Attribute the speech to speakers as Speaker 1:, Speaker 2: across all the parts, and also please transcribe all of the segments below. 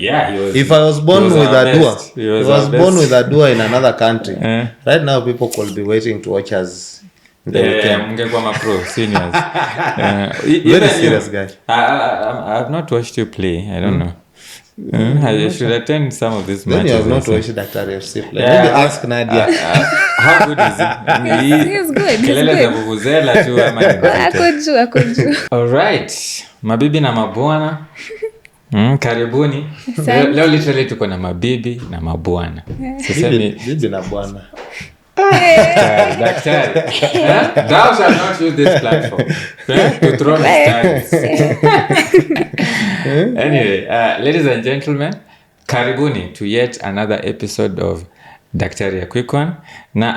Speaker 1: Yeah, he was.
Speaker 2: If I was born with a dua,
Speaker 1: He
Speaker 2: was born with a dua in another country, right now people could be waiting to watch us.
Speaker 1: Mngekuwa mapro seniors.
Speaker 2: Very serious guy.
Speaker 1: I've not watched you play. I don't know. I should attend some of these matches.
Speaker 2: Then you have not watched Daktari FC play. Maybe ask Nadia.
Speaker 1: How good is he?
Speaker 3: He's good.
Speaker 1: Kelele za vuvuzela tu ama ni
Speaker 3: Akoju.
Speaker 1: Alright. Mabibi na mabwana. Karibuni. Leo literally tuko na mabibi na mabwana.
Speaker 2: Bibi na bwana.
Speaker 1: Daktari. Thou shall not use this platform to throw stories. Anyway, ladies and gentlemen, karibuni to yet another episode of Daktari, a quick one. Na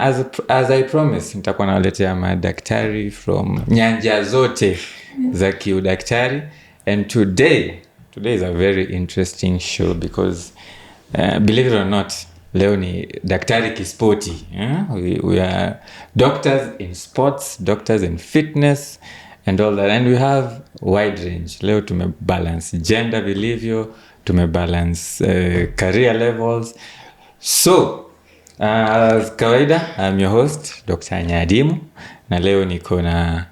Speaker 1: as I promised, nitakuwa nawaletea madaktari from nyanja zote za kiudaktari. And today is a very interesting show because believe it or not, leo ni daktari kispoti. We are doctors in sports, doctors in fitness and all that, and we have wide range. Leo tumebalance gender vilivyo, tumebalance career levels. So as kawaida, I'm your host Dr. Nyadimu, na leo niko na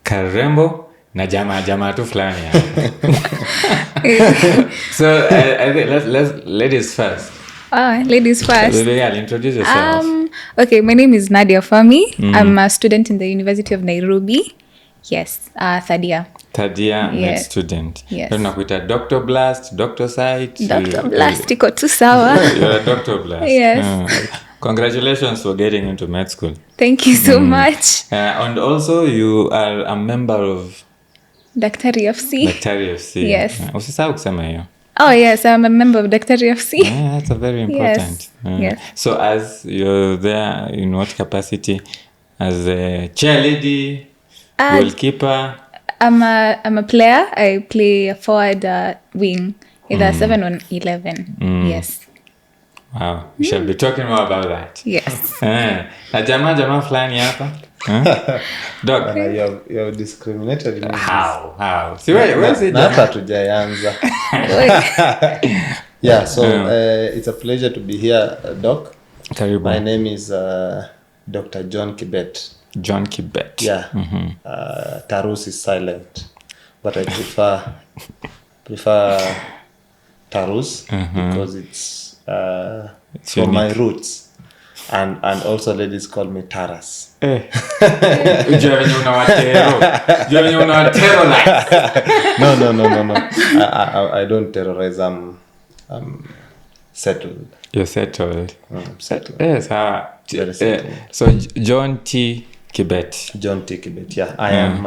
Speaker 1: karembo na jamaa tu fulani. So I think let's ladies first.
Speaker 3: Ladies first.
Speaker 1: I'll introduce yourself.
Speaker 3: Okay, my name is Nadia Fami. I'm a student in the University of Nairobi. Yes, third year.
Speaker 1: Med student.
Speaker 3: Yes.
Speaker 1: Tunakuita Dr. Blast, Dr. Site.
Speaker 3: Dr. Blast, iko tu sawa.
Speaker 1: You're a Dr. Blast.
Speaker 3: Yes.
Speaker 1: Congratulations for getting into med school.
Speaker 3: Thank you so much.
Speaker 1: And also you are a member of
Speaker 3: Daktari FC.
Speaker 1: Daktari FC.
Speaker 3: Yes.
Speaker 1: Usisahau kusema hiyo.
Speaker 3: Oh yes, I'm a member of Daktari FC.
Speaker 1: Yeah, that's a very important.
Speaker 3: Yes.
Speaker 1: So as you're there, in what capacity? As a cheerleader, goalkeeper?
Speaker 3: I'm a player. I play a forward wing, either 7 or 11. Yes.
Speaker 1: Wow. We shall be talking more about that.
Speaker 3: Yes.
Speaker 1: Na jamaa fulani hapa. Doc.
Speaker 2: You have discriminated me.
Speaker 1: How? See where's it?
Speaker 2: Hata tujaanza. Yeah, so it's a pleasure to be here, Doc.
Speaker 1: Karibu.
Speaker 2: My name is Dr. John Kibet.
Speaker 1: John Kibet.
Speaker 2: Yeah. Tarus is silent, but I prefer Tarus because it's from my roots. And also ladies call me Taras.
Speaker 1: Ujua venye unawatero
Speaker 2: No. I don't terrorize. I'm settled.
Speaker 1: You're settled.
Speaker 2: Settled.
Speaker 1: Yes.
Speaker 2: Very settled.
Speaker 1: So John T. Kibet.
Speaker 2: John T. Kibet. Yeah, I am.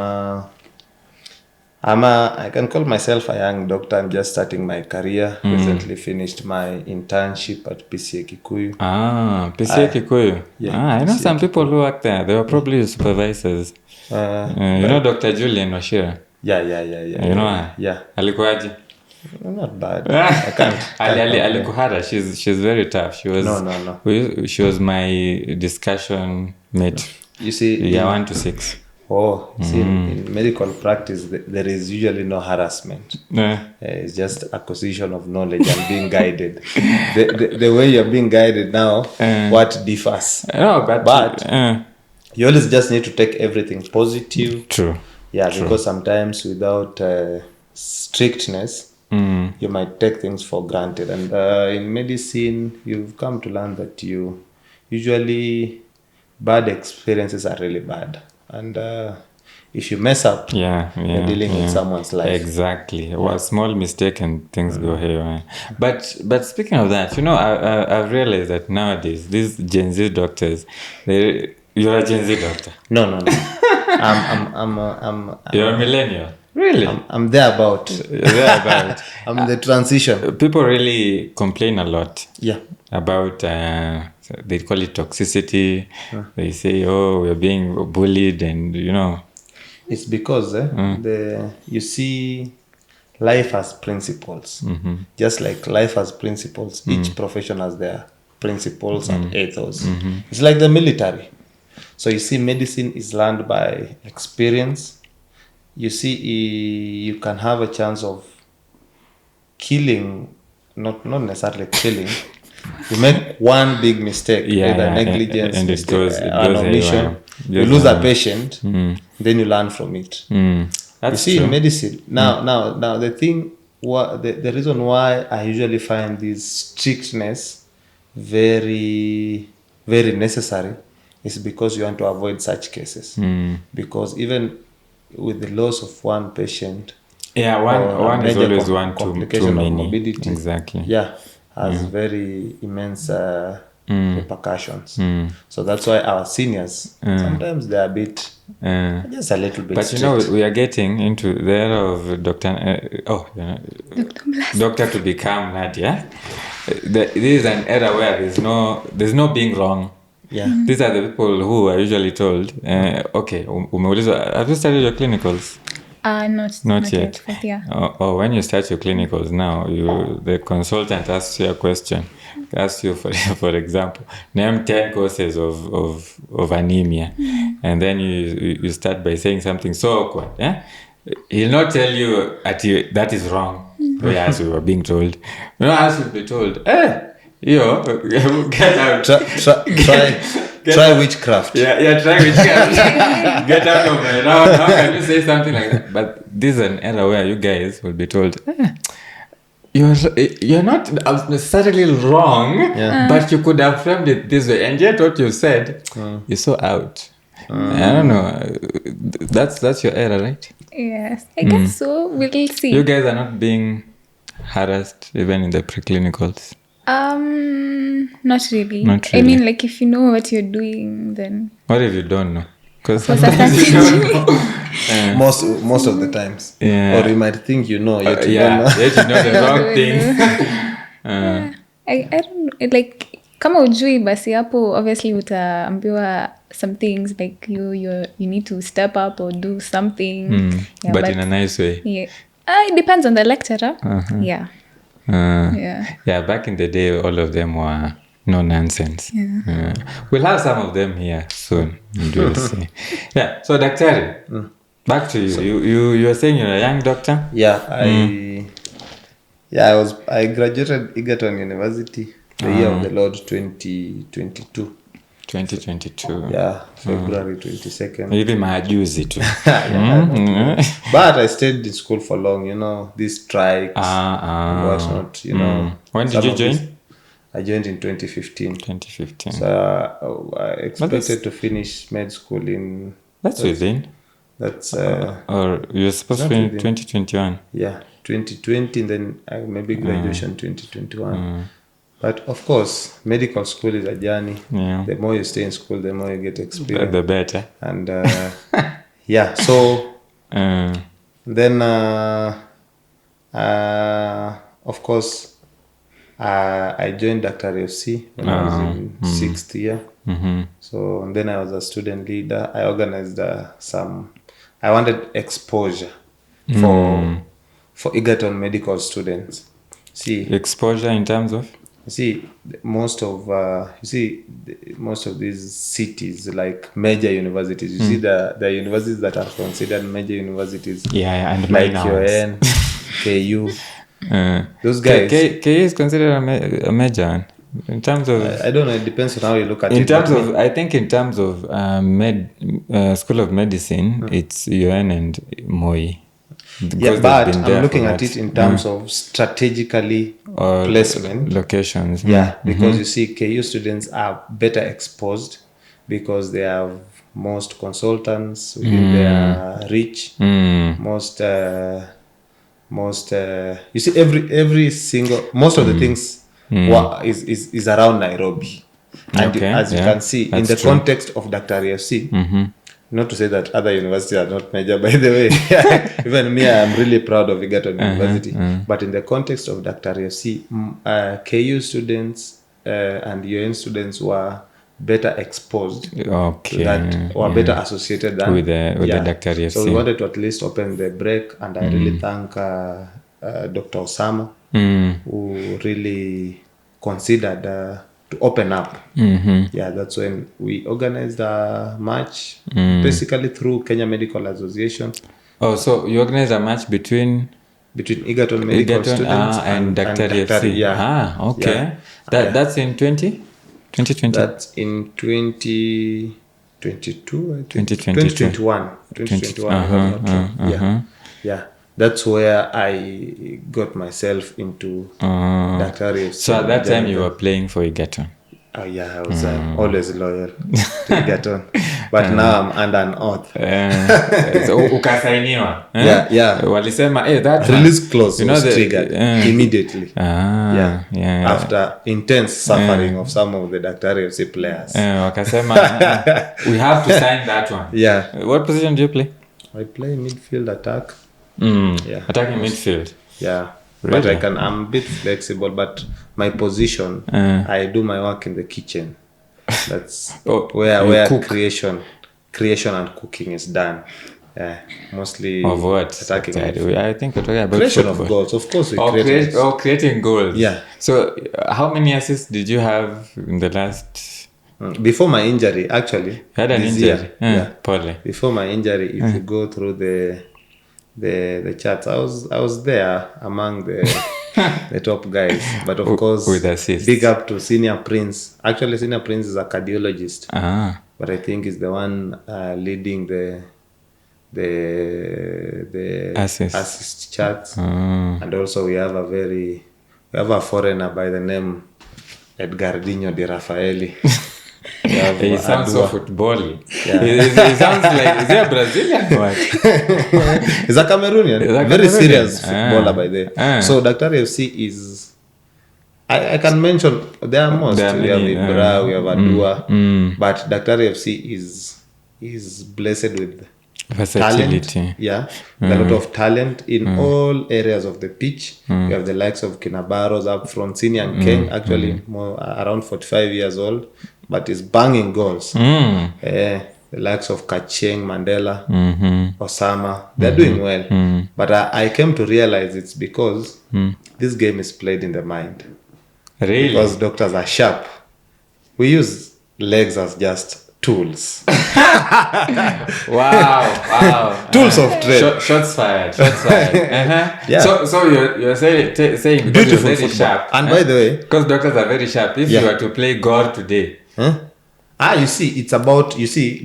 Speaker 2: I can call myself a young doctor. I'm just starting my career. Recently finished my internship at PCA Kikuyu.
Speaker 1: PCA Kikuyu.
Speaker 2: Yeah,
Speaker 1: I know some people who work there. They were probably supervisors. You know Dr. Julian Washira?
Speaker 2: Yeah.
Speaker 1: You know her?
Speaker 2: Yeah.
Speaker 1: Alikuwaje?
Speaker 2: Not bad. I can't.
Speaker 1: Alikuhara. She's very tough. She was.
Speaker 2: No.
Speaker 1: She was my discussion mate.
Speaker 2: You see.
Speaker 1: Year 1 to 6.
Speaker 2: See, in medical practice, there is usually no harassment. It's just acquisition of knowledge and being guided. The way you're being guided now, what differs?
Speaker 1: No, but
Speaker 2: you always just need to take everything positive.
Speaker 1: True.
Speaker 2: Yeah,
Speaker 1: True.
Speaker 2: Because sometimes without strictness, you might take things for granted. And in medicine, you've come to learn that usually bad experiences are really bad. And if you mess up, you're dealing with someone's life.
Speaker 1: Exactly. Well, small mistake and things go haywire. But speaking of that, I've realized that nowadays these Gen Z doctors, you're a Gen Z doctor.
Speaker 2: No.
Speaker 1: You're a millennial. Really?
Speaker 2: I'm thereabout.
Speaker 1: Thereabout.
Speaker 2: I'm in the transition.
Speaker 1: People really complain a lot.
Speaker 2: Yeah.
Speaker 1: About they call it toxicity. They say, we're being bullied, and
Speaker 2: it's because you see life has principles. Just like life has principles, each profession has their principles and ethos. It's like the military. So you see, medicine is learned by experience. You see, you can have a chance of killing not necessarily killing. You make one big mistake, either negligence,
Speaker 1: and it goes
Speaker 2: an omission.
Speaker 1: haywire.
Speaker 2: You lose a patient, then you learn from it.
Speaker 1: That's
Speaker 2: you see,
Speaker 1: true.
Speaker 2: in medicine, now the thing, the reason why I usually find this strictness very, very necessary is because you want to avoid such cases. Because even with the loss of one patient,
Speaker 1: one is always one too many.
Speaker 2: Morbidity,
Speaker 1: Exactly.
Speaker 2: has very immense repercussions. So that's why our seniors sometimes they're a bit just a little bit
Speaker 1: but
Speaker 2: strict.
Speaker 1: we are getting into the era of doctor to become Nadia. This is an era where there's no being wrong. These are the people who are usually told okay, umeulizwa, have you started your clinicals? Not yet.
Speaker 3: But yeah.
Speaker 1: Or when you start your clinicals now, the consultant asks you a question. Asks you, for example, name 10 causes of anemia, and then you start by saying something so awkward. He'll not tell you that is wrong, as we were being told. As we'll be told, get out.
Speaker 2: Try witchcraft.
Speaker 1: Try witchcraft. Get out of my round. How can you say something like that? But this is an era where you guys will be told, you're not necessarily wrong, but you could have framed it this way, and yet what you said is so out. I don't know. That's your era, right?
Speaker 3: Yes, I guess so. We'll see.
Speaker 1: You guys are not being harassed even in the preclinicals.
Speaker 3: Not really.
Speaker 1: Not
Speaker 3: I
Speaker 1: really.
Speaker 3: mean, like, if you know what you're doing, then
Speaker 1: What if you don't know? Because
Speaker 3: For
Speaker 1: sometimes you don't know.
Speaker 2: Most of the times.
Speaker 1: Yeah.
Speaker 2: Or you might think you know, yet you don't know.
Speaker 1: Yet you know the wrong thing.
Speaker 3: I don't know, like, kama ujui basi hapo obviously utaambiwa some things like you need to step up or do something.
Speaker 1: But in a nice way.
Speaker 3: Yeah. It depends on the lecturer. Yeah.
Speaker 1: Back in the day, all of them were no nonsense. We'll have some of them here soon. And we'll see. So Daktari, back to you. So, you were saying you're a young doctor?
Speaker 2: I graduated Egerton University the year of the Lord 2022.
Speaker 1: 2022.
Speaker 2: February 22nd.
Speaker 1: Maybe majuzi tu.
Speaker 2: But I stayed in school for long, these strikes and whatnot,
Speaker 1: When did you join?
Speaker 2: I joined in 2015.
Speaker 1: 2015.
Speaker 2: So I expected to finish med school in...
Speaker 1: That's within.
Speaker 2: That's...
Speaker 1: or you're supposed to finish 2021.
Speaker 2: 2020, and then maybe graduation 2021. But of course, medical school is a journey. The more you stay in school, the more you get experience.
Speaker 1: The better.
Speaker 2: And so then of course I joined Daktari FC when I was in 6th year. So and then I was a student leader. I organized I wanted exposure for Egerton medical students.
Speaker 1: Exposure in terms of?
Speaker 2: Most of these cities, like major universities, see the universities that are considered major universities,
Speaker 1: and
Speaker 2: like UN, KU, those guys.
Speaker 1: KU is considered a major one. In terms of,
Speaker 2: I don't know. It depends on how you look at it.
Speaker 1: I think in terms of School of Medicine, it's UN and Moi.
Speaker 2: But I'm looking at it in terms of strategically placement
Speaker 1: locations.
Speaker 2: Because you see, KU students are better exposed because they have most consultants within their reach. Most you see, every single most of the things is around Nairobi, and as you can see in the context of Daktari FC. Not to say that other universities are not major, by the way. Even me, I'm really proud of Egerton University. But in the context of Daktari FC, KU students and UN students were better exposed to that, or better associated than
Speaker 1: with the Daktari FC.
Speaker 2: So we wanted to at least open the break, and I really thank Dr. Osama, who really considered to open up. That's when we organized a match, basically through Kenya Medical Association.
Speaker 1: So you organized a match between
Speaker 2: between Egerton medical
Speaker 1: Egerton,
Speaker 2: students
Speaker 1: and Daktari FC.
Speaker 2: Yeah.
Speaker 1: Okay.
Speaker 2: Yeah.
Speaker 1: That's in 2020?
Speaker 2: That's in 2022, I think.
Speaker 1: 2022.
Speaker 2: 2021, if I'm not wrong. Yeah. Yeah. That's where I got myself into Daktari FC.
Speaker 1: So at that time you were playing for Egerton.
Speaker 2: Oh yeah, I was always loyal to Egerton. But now I'm under an oath.
Speaker 1: So ukasainiwa.
Speaker 2: Yeah.
Speaker 1: Walisema, that
Speaker 2: Release clause was
Speaker 1: the
Speaker 2: triggered immediately.
Speaker 1: Yeah.
Speaker 2: After intense suffering of some of the Daktari FC players.
Speaker 1: Wakasema, we have to sign that one.
Speaker 2: Yeah.
Speaker 1: What position do you play?
Speaker 2: I play midfield attack. Yeah.
Speaker 1: Attacking midfield.
Speaker 2: Yeah.
Speaker 1: Really?
Speaker 2: But I'm a bit flexible, but my position, I do my work in the kitchen. That's where
Speaker 1: cook.
Speaker 2: creation and cooking is done. Mostly
Speaker 1: Of what?
Speaker 2: attacking midfield.
Speaker 1: I think we're talking about
Speaker 2: Creation
Speaker 1: football.
Speaker 2: of goals. Of course, we create goals.
Speaker 1: Creating goals.
Speaker 2: Yeah.
Speaker 1: So how many assists did you have in the last...
Speaker 2: Before my injury, actually.
Speaker 1: You had an
Speaker 2: this
Speaker 1: injury?
Speaker 2: year,
Speaker 1: Poorly.
Speaker 2: Before my injury, if you go through the charts, I was there among the top guys. But of course,
Speaker 1: with assists.
Speaker 2: Big up to Senior Prince. Actually, Senior Prince is a cardiologist.
Speaker 1: But
Speaker 2: I think he's the one leading the assist charts. And also we have a foreigner by the name Edgardinho Di Raffaelli.
Speaker 1: He sounds so football-y.
Speaker 2: Yeah.
Speaker 1: He sounds like, is he a Brazilian or what?
Speaker 2: He's a Cameroonian. Very serious footballer by the way. So Daktari FC is, I can mention, there are most. We have Ibra, we have Adua, but Daktari FC is blessed with
Speaker 1: versatility.
Speaker 2: Talent. Yeah, a lot of talent in all areas of the pitch. We have the likes of Kinabaros up front, Senior and King, actually more around 45 years old, but is banging goals. The likes of Kacheng, Mandela, Osama, they're doing well. But I came to realize it's because this game is played in the mind.
Speaker 1: Really?
Speaker 2: Because doctors are sharp. We use legs as just tools.
Speaker 1: Wow.
Speaker 2: Tools of trade.
Speaker 1: Shots fired. Yeah. So you're saying because
Speaker 2: Beautiful
Speaker 1: you're very
Speaker 2: football.
Speaker 1: sharp.
Speaker 2: And by the way,
Speaker 1: because doctors are very sharp. If you were to play gore today,
Speaker 2: you see, it's about,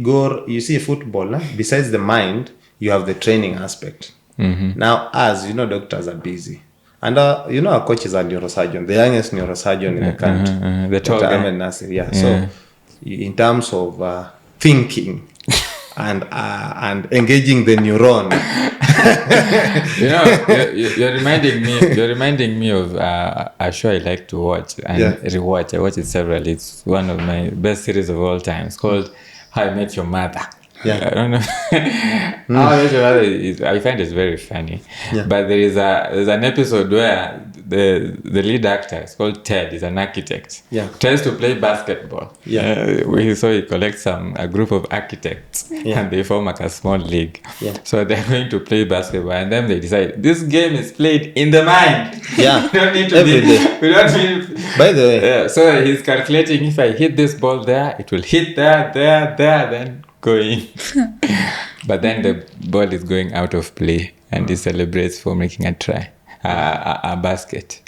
Speaker 2: gore, football, besides the mind, you have the training aspect. Now, as you know, doctors are busy. And our coaches are neurosurgeon, the youngest neurosurgeon in the country.
Speaker 1: The tall
Speaker 2: Dr.
Speaker 1: guy.
Speaker 2: Ahmed Nasir, So in terms of thinking and engaging the neuron.
Speaker 1: You're reminding me of a show I like to watch and rewatch. I watch it several. It's one of my best series of all time. It's called How I Met Your Mother. I don't know. How I Met Your Mother I find it's very funny. But there's an episode where the lead actor, it's called Ted, is an architect. Tries to play basketball. So he collects a group of architects and they form like a small league. So they're going to play basketball and then they decide this game is played in the mind. We don't need to we don't need.
Speaker 2: By the way.
Speaker 1: So he's calculating if I hit this ball there, it will hit there, then go in. But then the ball is going out of play and he celebrates for making a try. A basket.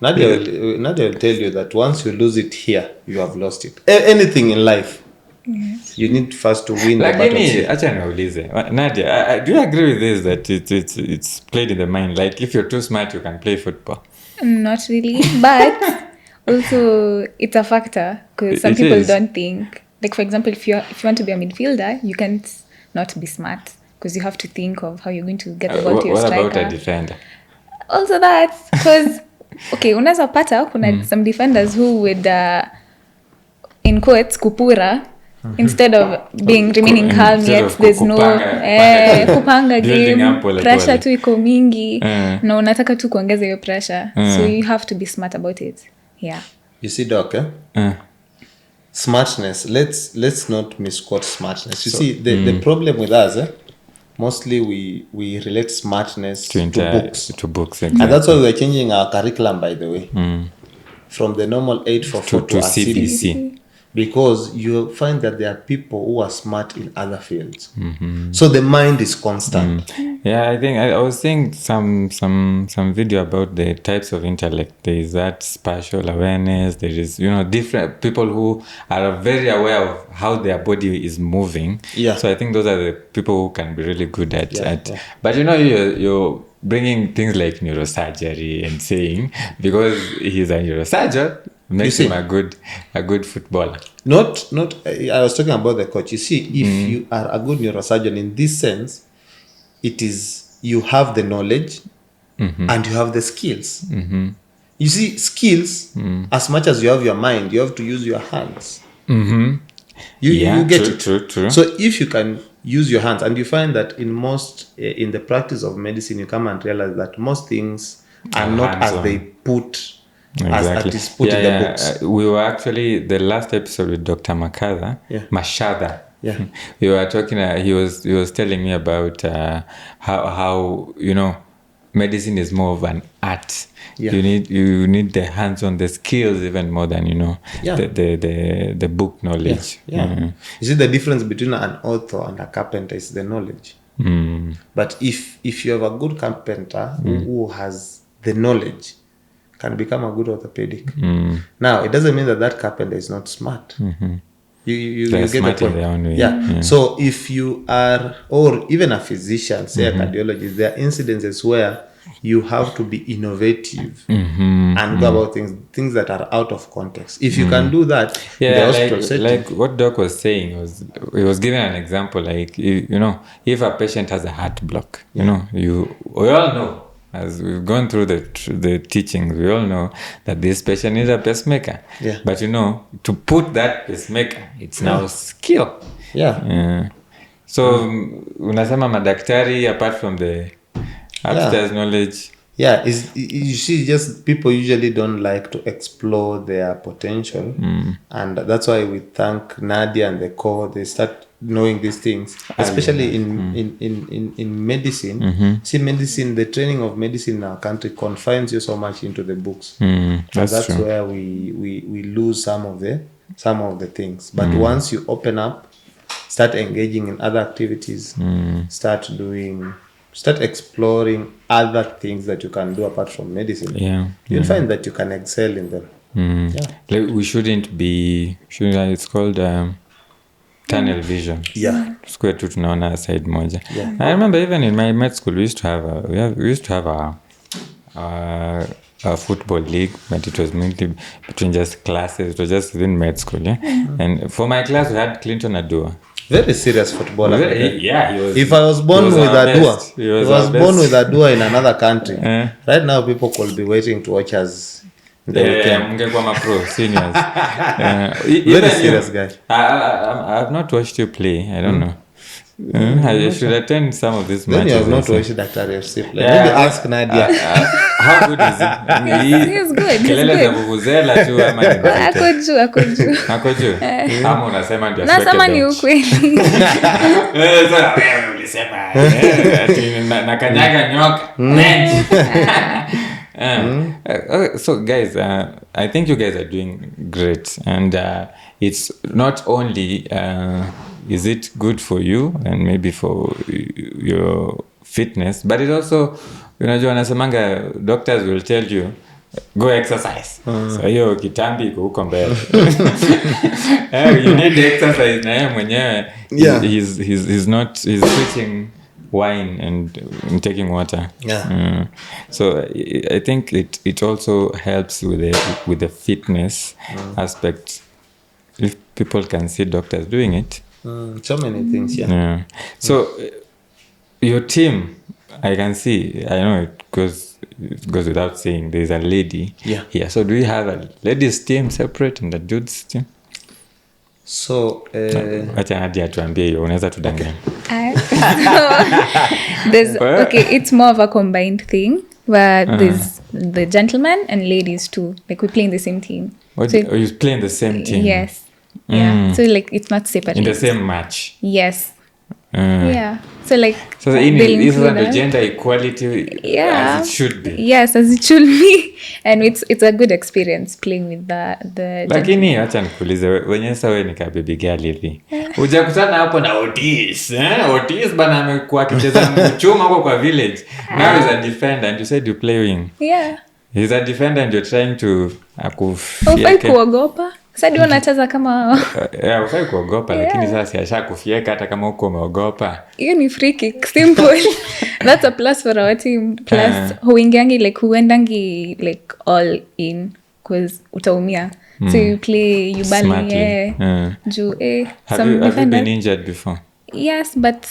Speaker 2: Nadia will tell you that once you lose it here, you have lost it. Anything in life, you need first to win the battle.
Speaker 1: Acha niulize. Nadia, do you agree with this that it's played in the mind? Like if you're too smart, you can play football.
Speaker 3: Not really, but also it's a factor because some people don't think. Like for example, if you want to be a midfielder, you can't not be smart because you have to think of how you're going to get the ball to your striker.
Speaker 1: What about a defender?
Speaker 3: Also that, because unaweza pata kuna some defenders who would in quotes kupura instead of remaining calm, yet there's no kupanga game, pressure tu iko mingi na unataka tu kuongeza hiyo pressure, so you have to be smart about it.
Speaker 2: You see, Doc, smartness, let's not misquote smartness. You see, the problem with us, mostly we relate smartness to books.
Speaker 1: To books,
Speaker 2: exactly. And that's why we're changing our curriculum, by the way. From the normal 844 to CBC. because you find that there are people who are smart in other fields. So the mind is constant.
Speaker 1: Yeah, I think I was seeing some video about the types of intellect. There is that spatial awareness. There is, different people who are very aware of how their body is moving.
Speaker 2: Yeah.
Speaker 1: So I think those are the people who can be really good at.
Speaker 2: Yeah.
Speaker 1: But you're bringing things like neurosurgery and saying because he's a neurosurgeon makes him a good footballer.
Speaker 2: Not. I was talking about the coach. You see, if you are a good neurosurgeon in this sense, it is you have the knowledge and you have the skills. You see, skills, as much as you have your mind, you have to use your hands. You get it.
Speaker 1: True.
Speaker 2: So if you can use your hands, and you find that in the practice of medicine, you come and realize that most things are not as they put. As it is put in the books.
Speaker 1: We were actually the last episode with Dr. Mashada.
Speaker 2: Yeah.
Speaker 1: We were talking. He was telling me about how medicine is more of an art.
Speaker 2: Yeah.
Speaker 1: You need the hands-on, the skills even more than the book knowledge.
Speaker 2: Yeah. You see the difference between an author and a carpenter is the knowledge. But if you have a good carpenter who has the knowledge, can become a good orthopedic. Now, it doesn't mean that carpenter is not smart. You get the point.
Speaker 1: In their own way.
Speaker 2: Yeah. So if you are, or even a physician, say a cardiologist, there are incidences where you have to be innovative and go about things that are out of context. If you can do that, in the hospital setting,
Speaker 1: like what Doc was saying he was giving an example, like if a patient has a heart block, we all know. As we've gone through the teachings, we all know that this patient needs a pacemaker.
Speaker 2: Yeah.
Speaker 1: But to put that pacemaker, it's now skill.
Speaker 2: Yeah.
Speaker 1: So unasema madaktari, apart from the upstairs knowledge.
Speaker 2: Yeah, you see, just people usually don't like to explore their potential, and that's why we thank Nadia and the core. They start knowing these things, especially in medicine. See, medicine, the training of medicine in our country confines you so much into the books. That's true. Where we lose some of the things. But once you open up, start engaging in other activities, start exploring other things that you can do apart from medicine. You'll find that you can excel in them.
Speaker 1: Like we it's called tunnel vision. Square tu tunaona side moja. I remember even in my med school we used to have a football league, but it was mainly between just classes. It was just within med school, And for my class we had Clinton Adua.
Speaker 2: Very serious footballer.
Speaker 1: He was.
Speaker 2: If I was born with Adua in another country, right now people could be waiting to watch us.
Speaker 1: Mungekuwa mapro seniors.
Speaker 2: Very serious guy.
Speaker 1: I've not watched you play. I don't know. I should attend some of these matches.
Speaker 2: Then you have not watched Daktari FC play. Maybe ask Nadia.
Speaker 1: How good is it?
Speaker 3: He's good.
Speaker 1: Kelele za vuvuzela tu ama ni ako juu. Ama unasema ndio
Speaker 3: nasema ni ukweli.
Speaker 1: Sasa wewe ulisema na kanyaga nyoka. So guys, I think you guys are doing great, and it's not only is it good for you and maybe for your fitness, but it also, unajua wanasemanga doctors will tell you go exercise. So hiyo kitambi iko huko mbele. You need exercise na yeye mwenyewe. He's switching wine and taking water. So I think it also helps with the fitness aspect. If people can see doctors doing it,
Speaker 2: so many things.
Speaker 1: So your team, I can see, I know it goes without saying, there's a lady here. So do you have a ladies team separate and a dudes team?
Speaker 3: So
Speaker 1: acha Nadia tuambie hiyo, unaweza tudanganya.
Speaker 3: There's it's more of a combined thing where there's the gentlemen and ladies too, like we play in the same team.
Speaker 1: You play in the same team?
Speaker 3: Yes. Yeah, so like it's not separate
Speaker 1: in the same match.
Speaker 3: Yes. So So like
Speaker 1: So
Speaker 3: they'll
Speaker 1: this is
Speaker 3: include
Speaker 1: the
Speaker 3: us.
Speaker 1: gender equality
Speaker 3: Yeah,
Speaker 1: as it should be.
Speaker 3: Yes, as it should be, and it's a good experience playing with the
Speaker 1: Lakini acha nikuulize wenye sasa wewe ni kabibi girl hivi. Hujakutana hapo na Otis, Otis bana amekuwa akicheza mchuma huko kwa village. Now he's a defender and you said you play wing.
Speaker 3: Yeah.
Speaker 1: He's a defender and you're trying to
Speaker 3: Ufai kuogopa. Sasa ndio unacheza kama
Speaker 1: ufai kuogopa lakini sasa ashakufieka hata kama uko umeogopa.
Speaker 3: hiyo ni free kick, simple. That's a plus for our team. Plus huingiangi like huendangi like all in cause utaumia. So you play, you bally.
Speaker 1: Have you been injured before?
Speaker 3: Yes, but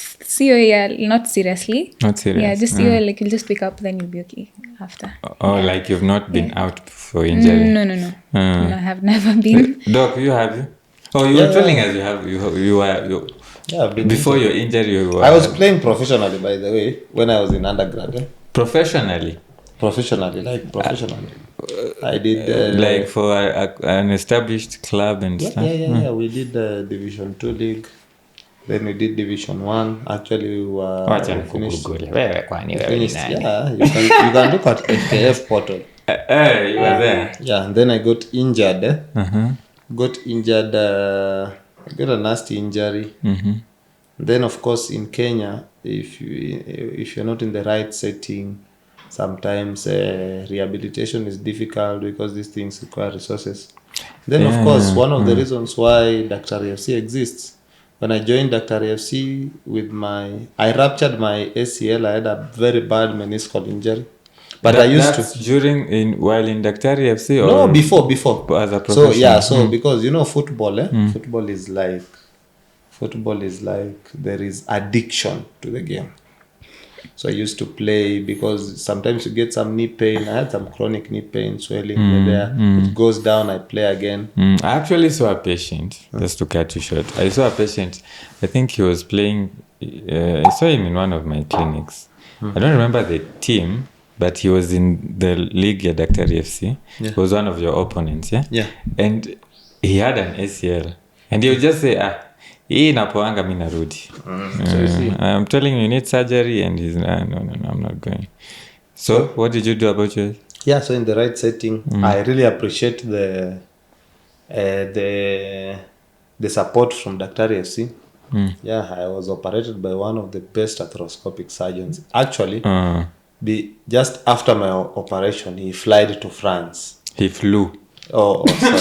Speaker 3: not seriously.
Speaker 1: Not serious.
Speaker 3: Yeah, just like you'll just pick up, then you'll be okay after.
Speaker 1: Oh, like you've not been out for injury?
Speaker 3: No. No, I have never been.
Speaker 1: Doc, you have? Oh, you were telling us you were.
Speaker 2: Yeah, I've been
Speaker 1: Before your injury, you were.
Speaker 2: I was playing professionally, by the way, when I was in undergrad.
Speaker 1: Professionally?
Speaker 2: Professionally. I did...
Speaker 1: like for an established club and stuff?
Speaker 2: Yeah. We did the Division 2 league. Then we did Division 1. Actually, we were finished. Yeah, you can look at FKF portal.
Speaker 1: You were there?
Speaker 2: Yeah, and then I got injured. Got injured. I got a nasty injury. Then, of course, in Kenya, if you're not in the right setting, sometimes rehabilitation is difficult because these things require resources. Then, of course, one of the reasons why Daktari FC exists. When I joined Daktari FC I ruptured my ACL. I had a very bad meniscal injury. But I used to...
Speaker 1: while in Daktari FC? Or
Speaker 2: No, before.
Speaker 1: As a professional?
Speaker 2: So because, football, football is like there is addiction to the game. So I used to play because sometimes you get some knee pain. I had some chronic knee pain, swelling there. It goes down, I play again.
Speaker 1: I actually saw a patient, just to cut you short. I saw a patient, I think he was playing, I saw him in one of my clinics. I don't remember the team, but he was in the league at Daktari FC. He was one of your opponents, yeah?
Speaker 2: Yeah.
Speaker 1: And he had an ACL. And he would just say, hii inapoanga mi narudi.
Speaker 2: So you see.
Speaker 1: I'm telling you need surgery, and he's no, I'm not going. So what did you do about yours?
Speaker 2: Yeah, so in the right setting, I really appreciate the support from Daktari FC. Yeah, I was operated by one of the best arthroscopic surgeons. Actually, just after my operation, he flied to France.
Speaker 1: He flew.
Speaker 2: Oh, sorry.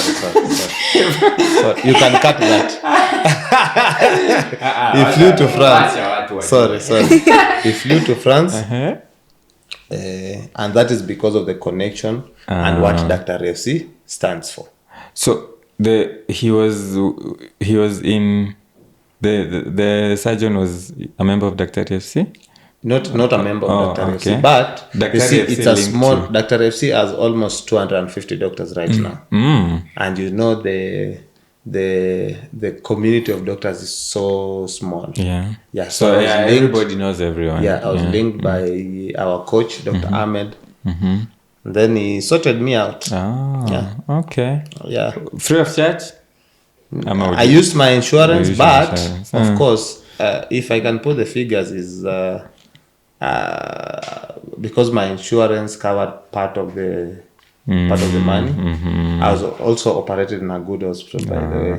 Speaker 2: So you can cut that. He flew to France. Sorry. He flew to France. And that is because of the connection and what Daktari FC stands for.
Speaker 1: So he was in the surgeon was a member of Daktari FC?
Speaker 2: Not a member of Daktari
Speaker 1: okay.
Speaker 2: FC, but
Speaker 1: Daktari
Speaker 2: you see,
Speaker 1: FC
Speaker 2: it's a small.
Speaker 1: to...
Speaker 2: Daktari FC has almost 250 doctors right now, and the community of doctors is so small.
Speaker 1: Yeah.
Speaker 2: So
Speaker 1: everybody knows everyone.
Speaker 2: Yeah, I was linked by our coach, Dr. Ahmed. Then he sorted me out.
Speaker 1: Okay.
Speaker 2: Yeah.
Speaker 1: Free of charge?
Speaker 2: I used my insurance, but of course, if I can put the figures, is because my insurance covered part of the money. I was also operated in a good hospital, by the way,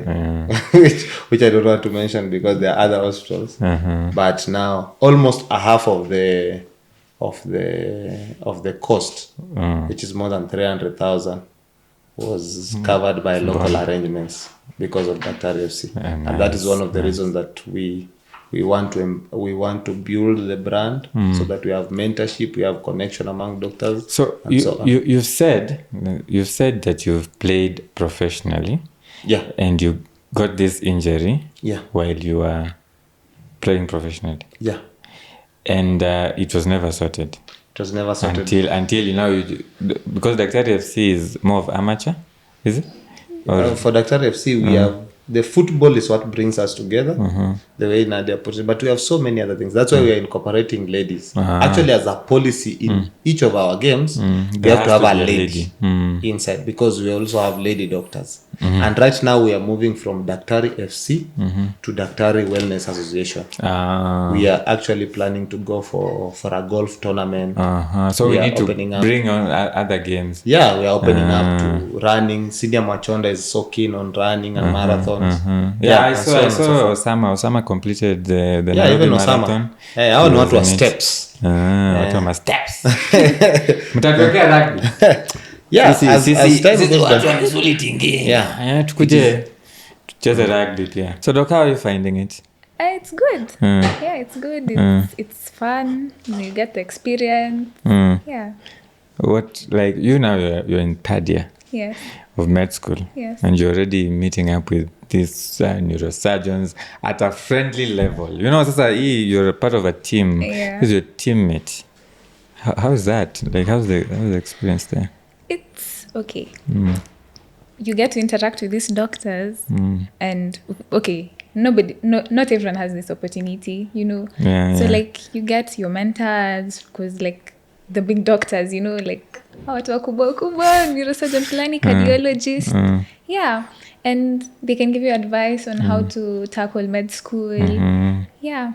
Speaker 2: which I don't want to mention because there are other hospitals. But now almost a half of the cost, which is more than 300,000, was covered by local arrangements because of Daktari FC, and that is one of the reasons that we want to build the brand so that we have mentorship, we have connection among doctors.
Speaker 1: So you've said that you've played professionally, and you got this injury, while you were playing professionally, and it was never sorted.
Speaker 2: It was never sorted
Speaker 1: until because Daktari FC is more of amateur, is it?
Speaker 2: For Daktari FC, we have the football is what brings us together, the way Nadia put it. But we have so many other things. That's why we are incorporating ladies. Actually, as a policy in each of our games, we have to have a lady inside because we also have lady doctors. And right now we are moving from Daktari FC to Daktari Wellness Association. We are actually planning to go for a golf tournament.
Speaker 1: So we
Speaker 2: are
Speaker 1: need to
Speaker 2: opening up.
Speaker 1: bring on other games.
Speaker 2: Yeah, we are opening up to running. Senior Machonda is so keen on running and marathons.
Speaker 1: Yeah, I
Speaker 2: and
Speaker 1: saw
Speaker 2: on and so forth.
Speaker 1: Osama completed the
Speaker 2: Yeah,
Speaker 1: Nairobi
Speaker 2: even
Speaker 1: marathon.
Speaker 2: Osama. Hao ni watu wa steps.
Speaker 1: Watu wa steps. Mtatuwekea rugby.
Speaker 2: Yeah, as time goes
Speaker 1: watu
Speaker 2: by.
Speaker 1: wa misuli tingi.
Speaker 2: Yeah.
Speaker 1: Tukuje tucheze rugby pia. So Doc, how are you finding it?
Speaker 3: It's good. Yeah, it's good. It's fun. You get the experience. Yeah.
Speaker 1: What, like, you now you're in third year
Speaker 3: Yes.
Speaker 1: of med school.
Speaker 3: Yes.
Speaker 1: And you're already meeting up with these neurosurgeons at a friendly level. You know, sasa you're a part of a team.
Speaker 3: Yeah.
Speaker 1: Who's your teammate? How's that? Like, how's the experience there?
Speaker 3: It's okay. You get to interact with these doctors, and okay, not everyone has this opportunity, you know. So like you get your mentors, because like the big doctors, you know, like watu wakubwa, neurosurgeon fulani, cardiologist. Yeah, and they can give you advice on how to tackle med school. Yeah.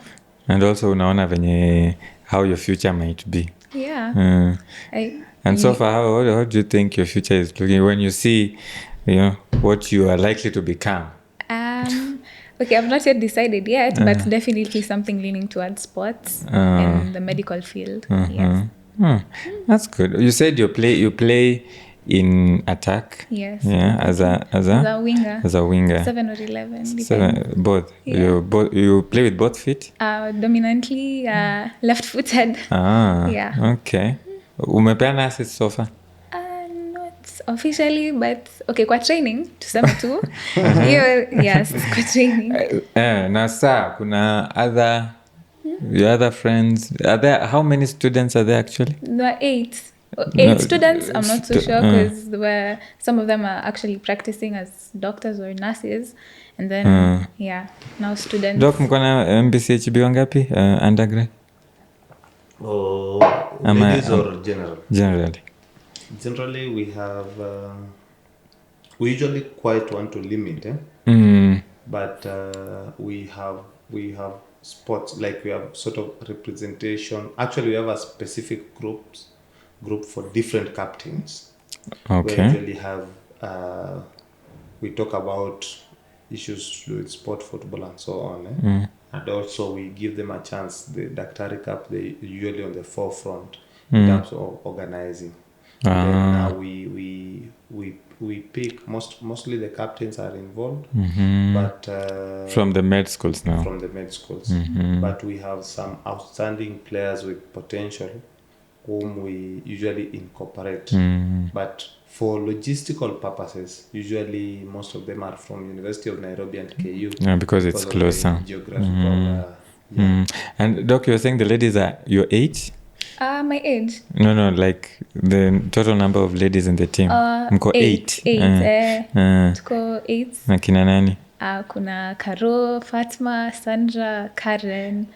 Speaker 1: And also unaona venye how your future might be.
Speaker 3: Yeah.
Speaker 1: And so far, how do you think your future is looking when you see, you know, what you are likely to become?
Speaker 3: Okay, I've not yet decided yet, but definitely something leaning towards sports and the medical field. Yes.
Speaker 1: That's good. You said you play in attack.
Speaker 3: Yes.
Speaker 1: Yeah, as a
Speaker 3: winger.
Speaker 1: As a winger.
Speaker 3: 7 or 11.
Speaker 1: Both.
Speaker 3: Yeah.
Speaker 1: You play with both feet?
Speaker 3: Dominantly left-footed. Yeah.
Speaker 1: Okay. Umepeana assist so far?
Speaker 3: Not officially, but okay, kwa training tuseme tu. Yes, kwa training.
Speaker 1: Na saa kuna your other friends, are there, how many students are there actually?
Speaker 3: There are 8 students. I'm not so sure, because some of them are actually practicing as doctors or nurses, and then now students.
Speaker 1: Doc, mko na MBCHB wangapi undergrad?
Speaker 2: Ladies or general?
Speaker 1: Generally
Speaker 2: we have we usually quite want to limit, but we have sports, like we have sort of representation. Actually, we have a specific group for different captains.
Speaker 1: Okay.
Speaker 2: We usually have we talk about issues with sport, football, and so on. And also we give them a chance. The Daktari Cup, they usually on the forefront in terms of organizing. And then now we pick mostly the captains are involved, but
Speaker 1: from the med schools now.
Speaker 2: From the med schools, but we have some outstanding players with potential, whom we usually incorporate. But for logistical purposes, usually most of them are from University of Nairobi and KU.
Speaker 1: Yeah, because it's closer.
Speaker 2: Geographical.
Speaker 1: And Doc, you were saying the ladies are your age?
Speaker 3: My age.
Speaker 1: No, like the total number of ladies in the team. Mko 8.
Speaker 3: Tuko 8.
Speaker 1: Na kina nani?
Speaker 3: Kuna Karo, Fatma, Sandra, Karen.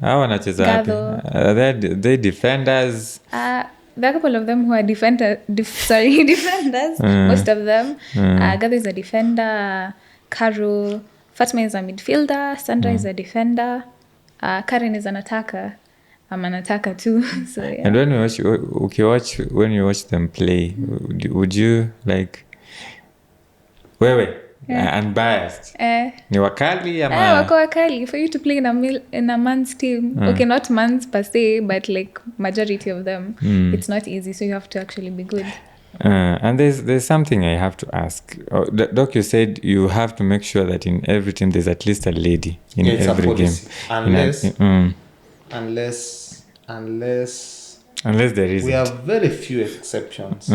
Speaker 1: Hao wanacheza wapi? Are they defenders?
Speaker 3: There are a couple of them who are defenders. Most of them. Gather is a defender. Karo, Fatma is a midfielder. Sandra is a defender. Karen is an attacker. I'm an attacker too. So yeah.
Speaker 1: And when you watch them play, would you like? Unbiased. Ni wakali ama?
Speaker 3: Wako wakali. For you to play in a man's team, okay, not man's per se, but like majority of them, it's not easy. So you have to actually be good.
Speaker 1: And there's something I have to ask. Doc, you said you have to make sure that in every team there's at least a lady in every game. Unless there is.
Speaker 2: We have very few exceptions.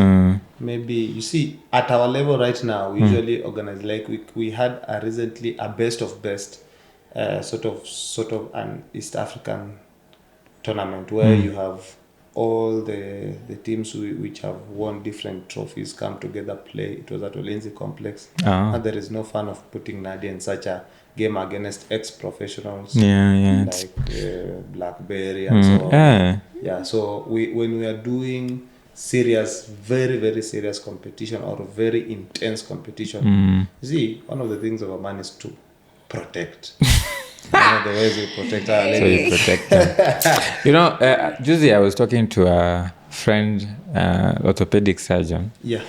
Speaker 2: Maybe, you see, at our level right now, we usually organize, like we had recently a best of best, sort of an East African tournament where you have all the teams which have won different trophies come together, play. It was at Ulinzi Complex. And there is no fun of putting Nadia in such a game against ex-professionals like Blackberry and so on. So when we are doing serious, very, very serious competition or very intense competition, you see, one of the things of a man is to protect. One of the ways we protect our
Speaker 1: So
Speaker 2: ladies.
Speaker 1: you protect them. You know, Juicy, I was talking to a friend, orthopedic surgeon.
Speaker 2: Yeah.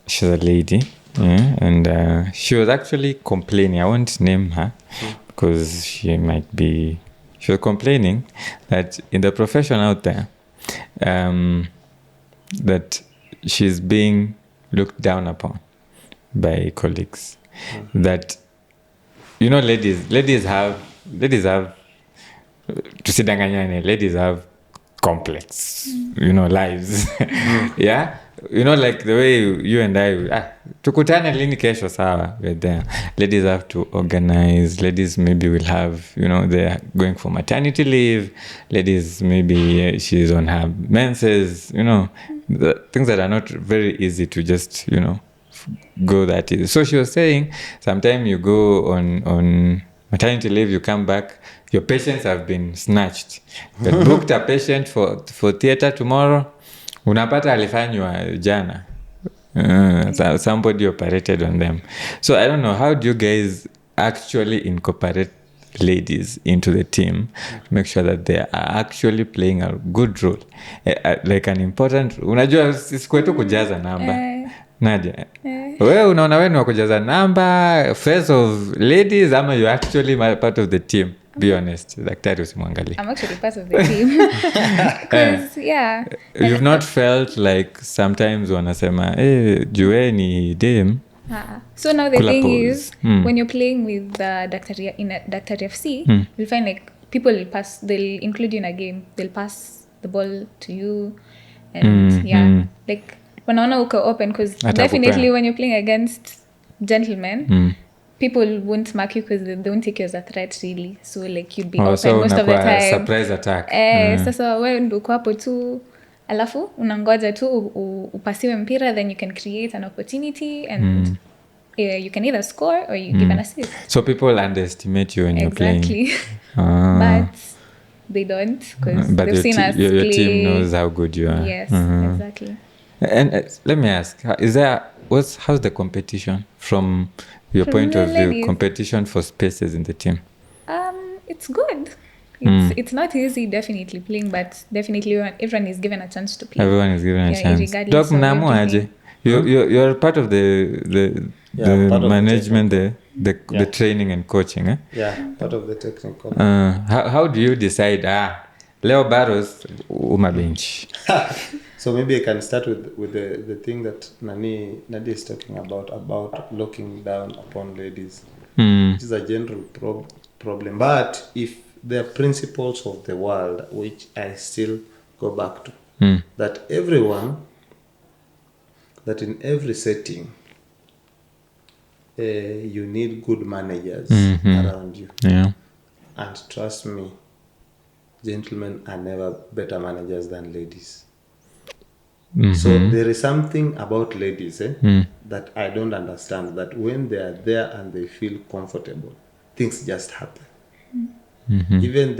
Speaker 1: She's a lady, yeah, and she was actually complaining. I won't name her because she was complaining that in the profession out there, that she's being looked down upon by colleagues. That, you know, ladies have tusidanganyane, ladies have complex, you know, lives. Yeah, you know, like the way you and I tukutane lini kesho, sawa, we're there. Ladies have to organize. Ladies maybe will have, you know, they're going for maternity leave. Ladies maybe she's on her menses, you know, the things that are not very easy to just, you know, go that easy. So she was saying sometimes you go on maternity leave, you come back, your patients have been snatched. You had booked a patient for theater tomorrow, unapata alifanywa jana. Somebody operated on them. So I don't know, how do you guys actually incorporate ladies into the team to make sure that they are actually playing a good role, like an important, unajua sisi kwetu kujaza namba. Nadia, wewe unaona wewe ni wa kujaza namba, face of ladies, ama you actually part of the team? Be honest, daktari usimwangalie.
Speaker 3: I'm actually part of the team. Because, yeah.
Speaker 1: You've not felt like sometimes wanasema, jue ni dem.
Speaker 3: So now the
Speaker 1: Kula
Speaker 3: thing
Speaker 1: pose.
Speaker 3: is, when you're playing with Daktari in a Daktari FC, you'll find like people will pass, they'll include you in a game, they'll pass the ball to you, and like wanaona uko open, because definitely when you're playing against gentlemen, people won't mark you because they don't take you as a threat really, so like you'd be open
Speaker 1: so
Speaker 3: most of the time.
Speaker 1: Surprise attack.
Speaker 3: Sasa wewe ndo uko hapo tu, alafu unangoja tu upasiwe mpira, then you can create an opportunity and you can either score or you give an assist.
Speaker 1: So people underestimate you when you're playing.
Speaker 3: Exactly. But they don't, because they've seen us
Speaker 1: your
Speaker 3: play.
Speaker 1: team knows how good you are.
Speaker 3: Yes, exactly.
Speaker 1: And let me ask, how's the competition from your point
Speaker 3: the
Speaker 1: of view?
Speaker 3: ladies.
Speaker 1: Competition for spaces in the team.
Speaker 3: It's good. It's not easy, definitely playing, but definitely everyone is given a chance to play.
Speaker 1: Everyone is given a chance.
Speaker 3: Regardless
Speaker 1: Doc,
Speaker 3: of
Speaker 1: mnaamua aje? You're part of the
Speaker 2: part of
Speaker 1: management, the training and coaching, eh?
Speaker 2: Yeah, part of the technical.
Speaker 1: How do you decide? Leo Barros uma bench.
Speaker 2: So maybe I can start with the thing that Nadia is talking about looking down upon ladies. It is a general problem. But if there are principles of the world which I still go back to, that in every setting, you need good managers around you.
Speaker 1: Yeah.
Speaker 2: And trust me, gentlemen are never better managers than ladies. So there is something about ladies that I don't understand, that when they are there and they feel comfortable, things just happen. Even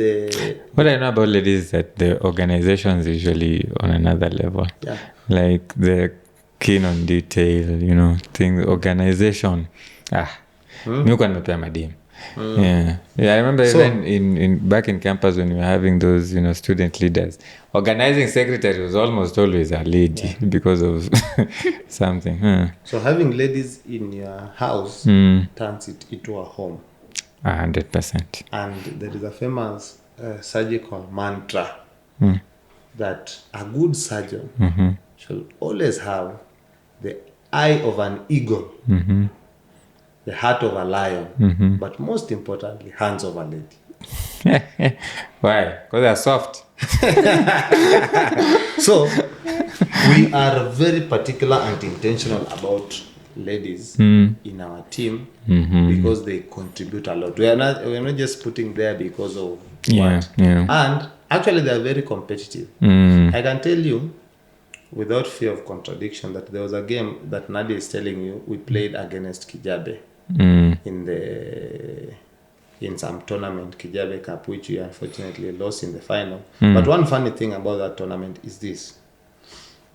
Speaker 1: what I know about ladies is that the organization is usually on another level.
Speaker 2: Yeah.
Speaker 1: Like they're keen on detail, you know, things, organization. Miuko nimepea madem. Yeah, I remember even in back in campus when we were having those, you know, student leaders, organizing secretary was almost always a lady because of something.
Speaker 2: So having ladies in your house turns it into a home.
Speaker 1: 100%.
Speaker 2: And there is a famous surgical mantra that a good surgeon should always have the eye of an eagle, the heart of a lion, but most importantly, hands of a lady.
Speaker 1: Why? Because they're soft.
Speaker 2: So we are very particular and intentional about ladies in our team because they contribute a lot. We're not just putting there because of what.
Speaker 1: Yeah.
Speaker 2: And actually they are very competitive. I can tell you without fear of contradiction that there was a game that Nadia is telling you we played against Kijabe in some tournament, Kijabe Cup, which we unfortunately lost in the final. But one funny thing about that tournament is this: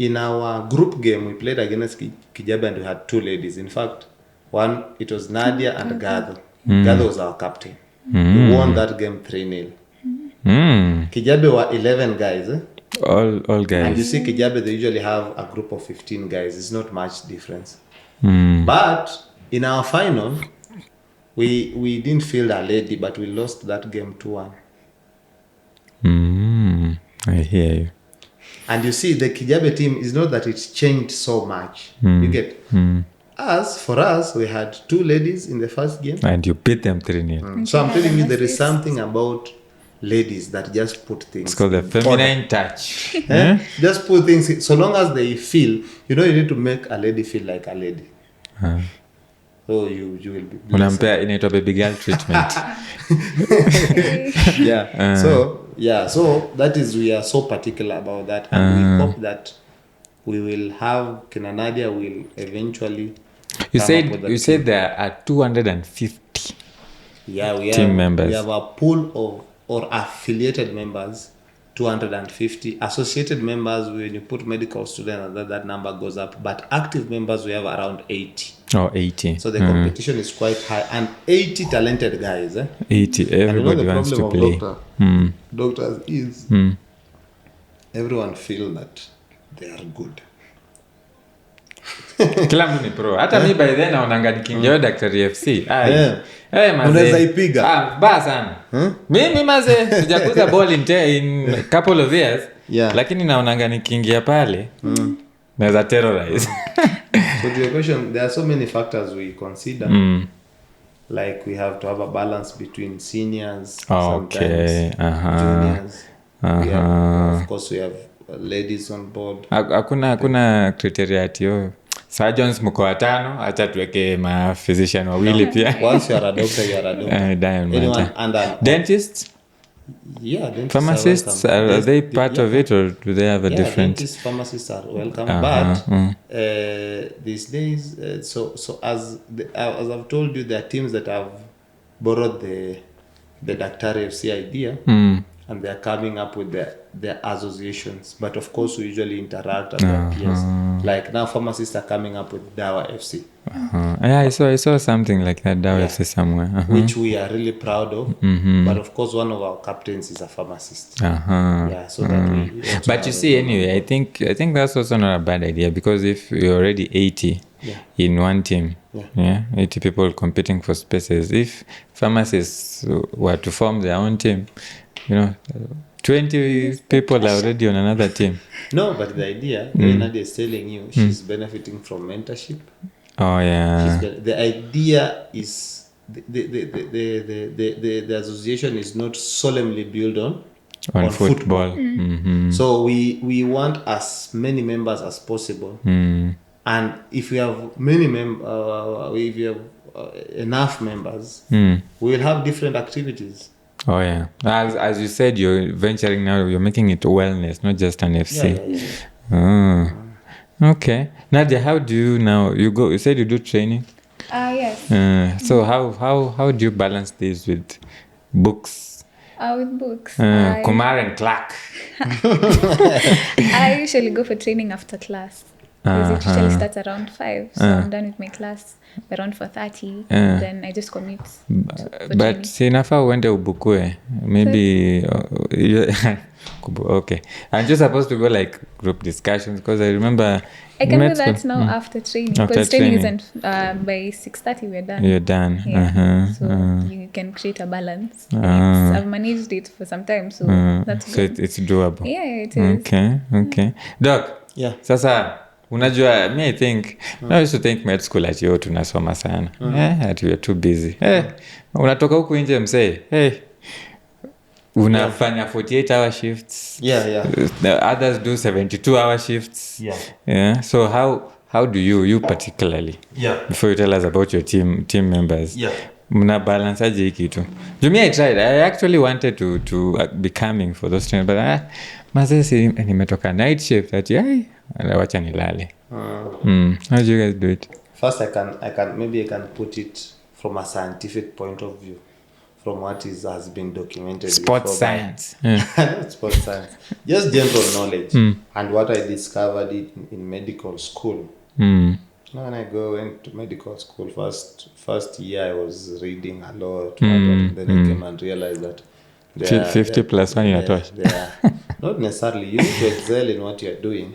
Speaker 2: in our group game, we played against Kijabe and we had 2 ladies. In fact, one, it was Nadia and Gadho. Gadho was our captain. We won that game 3-0. Kijabe were 11 guys.
Speaker 1: All guys.
Speaker 2: And you see Kijabe, they usually have a group of 15 guys. It's not much difference. But in our final, we didn't field a lady, but we lost that game 2-1.
Speaker 1: I hear you.
Speaker 2: And you see, the Kijabe team is not that it's changed so much. You get? For us, we had 2 ladies in the first game.
Speaker 1: And you beat them 3-0.
Speaker 2: So I'm telling you, there is something about ladies that just put things.
Speaker 1: It's called the feminine touch.
Speaker 2: Just put things in. So long as they feel, you need to make a lady feel like a lady. So you will be blessed.
Speaker 1: Unampea inaitwa baby girl treatment.
Speaker 2: So that is, we are so particular about that, and we hope that we will have Nadia will eventually.
Speaker 1: You said there are 250 team members.
Speaker 2: We have a pool of or affiliated members, 250. Associated members, when you put medical students, that number goes up. But active members, we have around 80.
Speaker 1: Oh, 80.
Speaker 2: So the competition is quite high, and 80 talented guys.
Speaker 1: 80. Everybody wants to play.
Speaker 2: Doctors is everyone feel that they are good.
Speaker 1: Kila mtu ni pro. Hata mi by then naonanga nikiingia Daktari FC.
Speaker 2: Unaweza ipiga.
Speaker 1: Ba sana. Mimi maze sijakuza ball in couple of years. Lakini naonanga nikiingia pale. Naweza terrorize.
Speaker 2: So to your question, there are so many factors we consider. Like we have to have a balance between seniors, sometimes juniors. Of course, we have ladies on board.
Speaker 1: Hakuna criteria ati surgeons mko 5, acha tuweke ma physician wawili pia.
Speaker 2: Once you are a doctor, you are a doctor. Anyone under
Speaker 1: dentist?
Speaker 2: Yeah, dentists.
Speaker 1: Pharmacists, are they part of it, or do they have a different?
Speaker 2: Dentists, pharmacists are welcome, but these days, so as I've told you, there are teams that have borrowed the Daktari FC idea, and they are coming up with their associations. But of course, we usually interact as our peers. Like now, pharmacists are coming up with Dawa FC.
Speaker 1: Yeah, I saw something like that, Dawa FC somewhere.
Speaker 2: Which we are really proud of. But of course, one of our captains is a pharmacist. Yeah, so that we.
Speaker 1: But you see, anyway, I think that's also not a bad idea, because if you're already 80 in one team, 80 people competing for spaces, if pharmacists were to form their own team, 20 people are already on another team.
Speaker 2: No, but the idea, Nadia is telling you, she's benefiting from mentorship.
Speaker 1: Oh yeah.
Speaker 2: The idea is the association is not solemnly built on football. So we want as many members as possible. And if we have if you have enough members, we will have different activities.
Speaker 1: Oh yeah, as you said, you're venturing now. You're making it wellness, not just an FC. Okay, Nadia, how do you now? You said you do training.
Speaker 3: Yes.
Speaker 1: So how do you balance this with books?
Speaker 3: With books.
Speaker 1: Kumar and Clark.
Speaker 3: I usually go for training after class. Because it usually starts around 5, so I'm done with my class around 4:30. Then I just commute.
Speaker 1: But sinafaa uende ubukue. Maybe okay. I'm just supposed to go like group discussions, because I remember
Speaker 3: I can do that now after training. Because training isn't by 6:30 we're done.
Speaker 1: You're done.
Speaker 3: Yeah. So you can create a balance. I've managed it for some time, so that's good.
Speaker 1: So it's doable.
Speaker 3: Yeah, it is.
Speaker 1: Okay. Doc.
Speaker 2: Yeah.
Speaker 1: Sasa unajua, me I think I used to think med school ati tunasoma sana. Ati we are too busy. Unatoka huku nje msee. Unafanya 48-hour shifts. The others do 72-hour shifts. So how do you particularly, before you tell us about your team members, mna balance aje hii kitu? I tried. I actually wanted to be coming for those trainings, but mazesi nimetoka night shift ati wacha nilale. How do you guys do it?
Speaker 2: First, I can put it from a scientific point of view. from what has been documented.
Speaker 1: Sports
Speaker 2: before
Speaker 1: science.
Speaker 2: Not sports science. Just general knowledge. And what I discovered in medical school. When I went to medical school, first year I was reading a lot. And then I came and realized that
Speaker 1: 50 plus 1 inatosha.
Speaker 2: Not necessarily. You need to excel in what you're doing.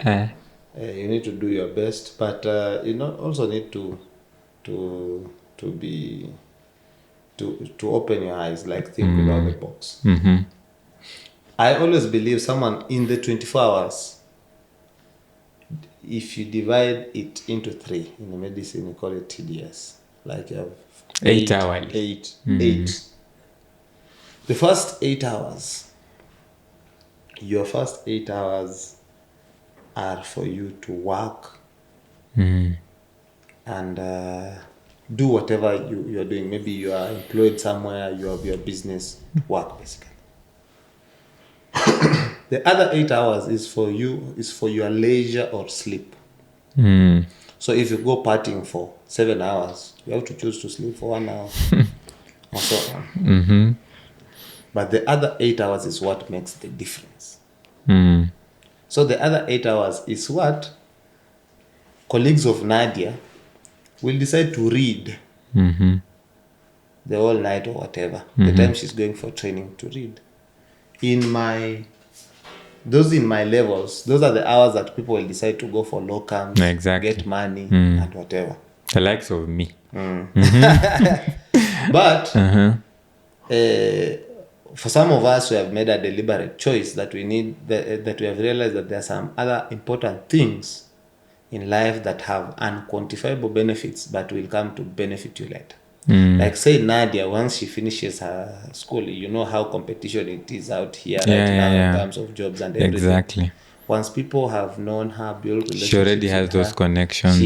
Speaker 2: You need to do your best, but you also need to open your eyes, like think without the box. I always believe someone in the 24 hours, if you divide it into 3, in the medicine you call it TDS, like you have
Speaker 1: 8 hours.
Speaker 2: 8. The first 8 hours, your first 8 hours are for you to work and do whatever you're doing. Maybe you are employed somewhere, you have your business, work basically. The other 8 hours is for your leisure or sleep. So if you go partying for 7 hours, you have to choose to sleep for 1 hour or so on. But the other 8 hours is what makes the difference. So the other 8 hours is what colleagues of Nadia will decide to read the whole night or whatever. The time she's going for training to read. In my levels, those are the hours that people will decide to go for locums, get money and whatever.
Speaker 1: The likes of me.
Speaker 2: But for some of us who have made a deliberate choice that we have realized that there are some other important things in life that have unquantifiable benefits but will come to benefit you later. Like say Nadia, once she finishes her school, you know how competition it is out here in terms of jobs and everything.
Speaker 1: Exactly.
Speaker 2: Once people have known her, built relationships,
Speaker 1: she already has those connections.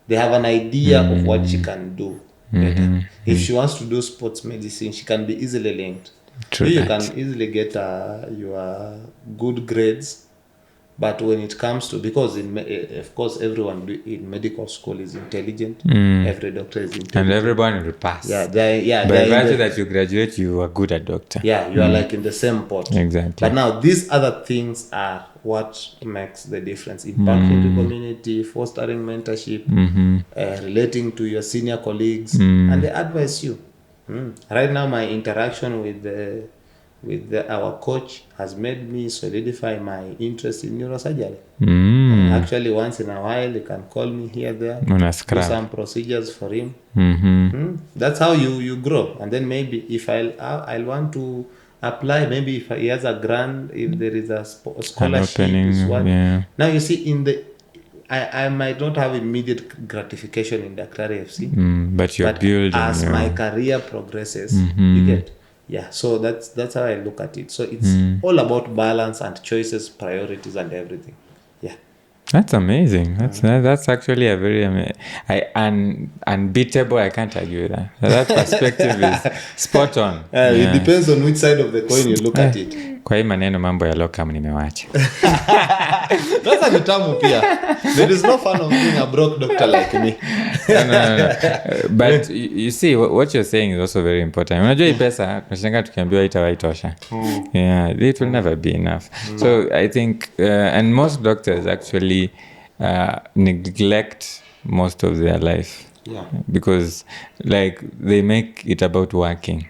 Speaker 2: They have an idea of what she can do better. If she wants to do sports medicine, she can be easily linked. You can easily get your good grades. But when it comes to, because of course everyone in medical school is intelligent, every doctor is intelligent,
Speaker 1: and everyone will pass. By virtue that you graduate, you are good at doctor.
Speaker 2: You are like in the same pot.
Speaker 1: Exactly.
Speaker 2: But now these other things are what makes the difference: impacting the community, fostering mentorship, relating to your senior colleagues, and they advise you. Right now, my interaction with our coach has made me solidify my interest in neurosurgery. Actually, once in a while, you can call me here, there, do some procedures for him. That's how you grow. And then maybe if I'll want to apply, maybe if he has a grant, if there is a scholarship, now you see I might not have immediate gratification in Daktari FC,
Speaker 1: but you're building.
Speaker 2: As my career progresses, you get. So that's how I look at it. So it's all about balance and choices, priorities, and everything.
Speaker 1: That's amazing. That's actually a very unbeatable. I can't argue with that. That perspective is spot on.
Speaker 2: It depends on which side of the coin you look at it.
Speaker 1: Kwa hii maneno mambo ya locum nimewacha.
Speaker 2: That's a tamu pia. There is no fun of being a broke doctor like me.
Speaker 1: No. But you see what you're saying is also very important. Unajua hii pesa tunashanga tukiambiwa itawaitosha. It will never be enough. So I think and most doctors actually neglect most of their life. Because like they make it about working.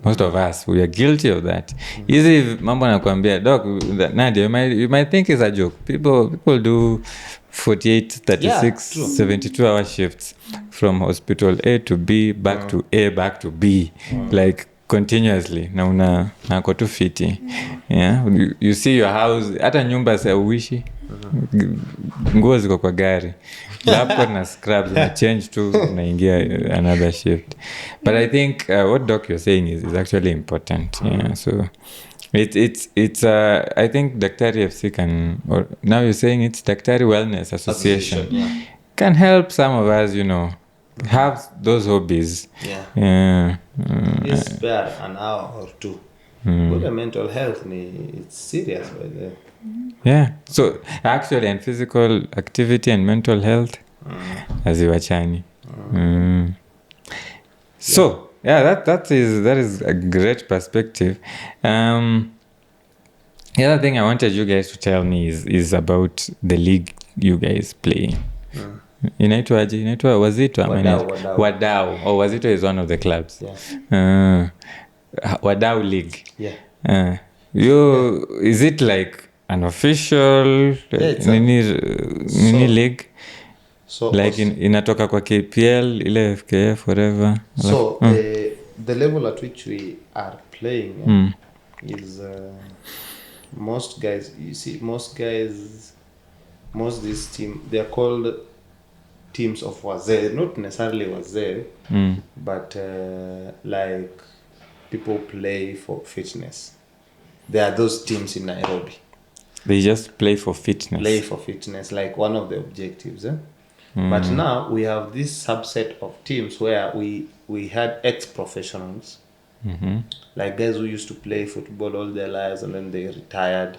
Speaker 1: Most of us, we are guilty of that. Easy mambo nakwambia, doc, Nadia, you might think it's a joke. People do 48, 36, 72-hour shifts from hospital A to B, back to A, back to B, like continuously. Na nako tu fiti. You see your house, hata nyumba sa uishi, nguo ziko kwa gari. Laptop na scrubs na change to naingia another shift. But I think what doc you're saying is actually important. So it's I think Daktari FC can, or now you're saying it's Daktari Wellness Association can help some of us, have those hobbies.
Speaker 2: Just spare an hour or two. Good mental health, it's serious by the
Speaker 1: So actually, and physical activity and mental health haziwachani. So Yeah, that is a great perspective. The other thing I wanted you guys to tell me is about the league you guys play. Inaitwa Wazito ama Wadau. Oh, Wazito is one of the clubs.
Speaker 2: Yeah.
Speaker 1: Wadau League.
Speaker 2: Yeah.
Speaker 1: Is it like an official
Speaker 2: it's
Speaker 1: nini league?
Speaker 2: So
Speaker 1: Like inatoka kwa KPL ile FKF whatever.
Speaker 2: So the level at which we are playing is most guys. You see, most this team, they are called teams of wazee, not necessarily wazee, but like people play for fitness. There are those teams in Nairobi.
Speaker 1: They just play for fitness.
Speaker 2: Play for fitness, like one of the objectives. But now we have this subset of teams where we had ex-professionals, like guys who used to play football all their lives and then they retired.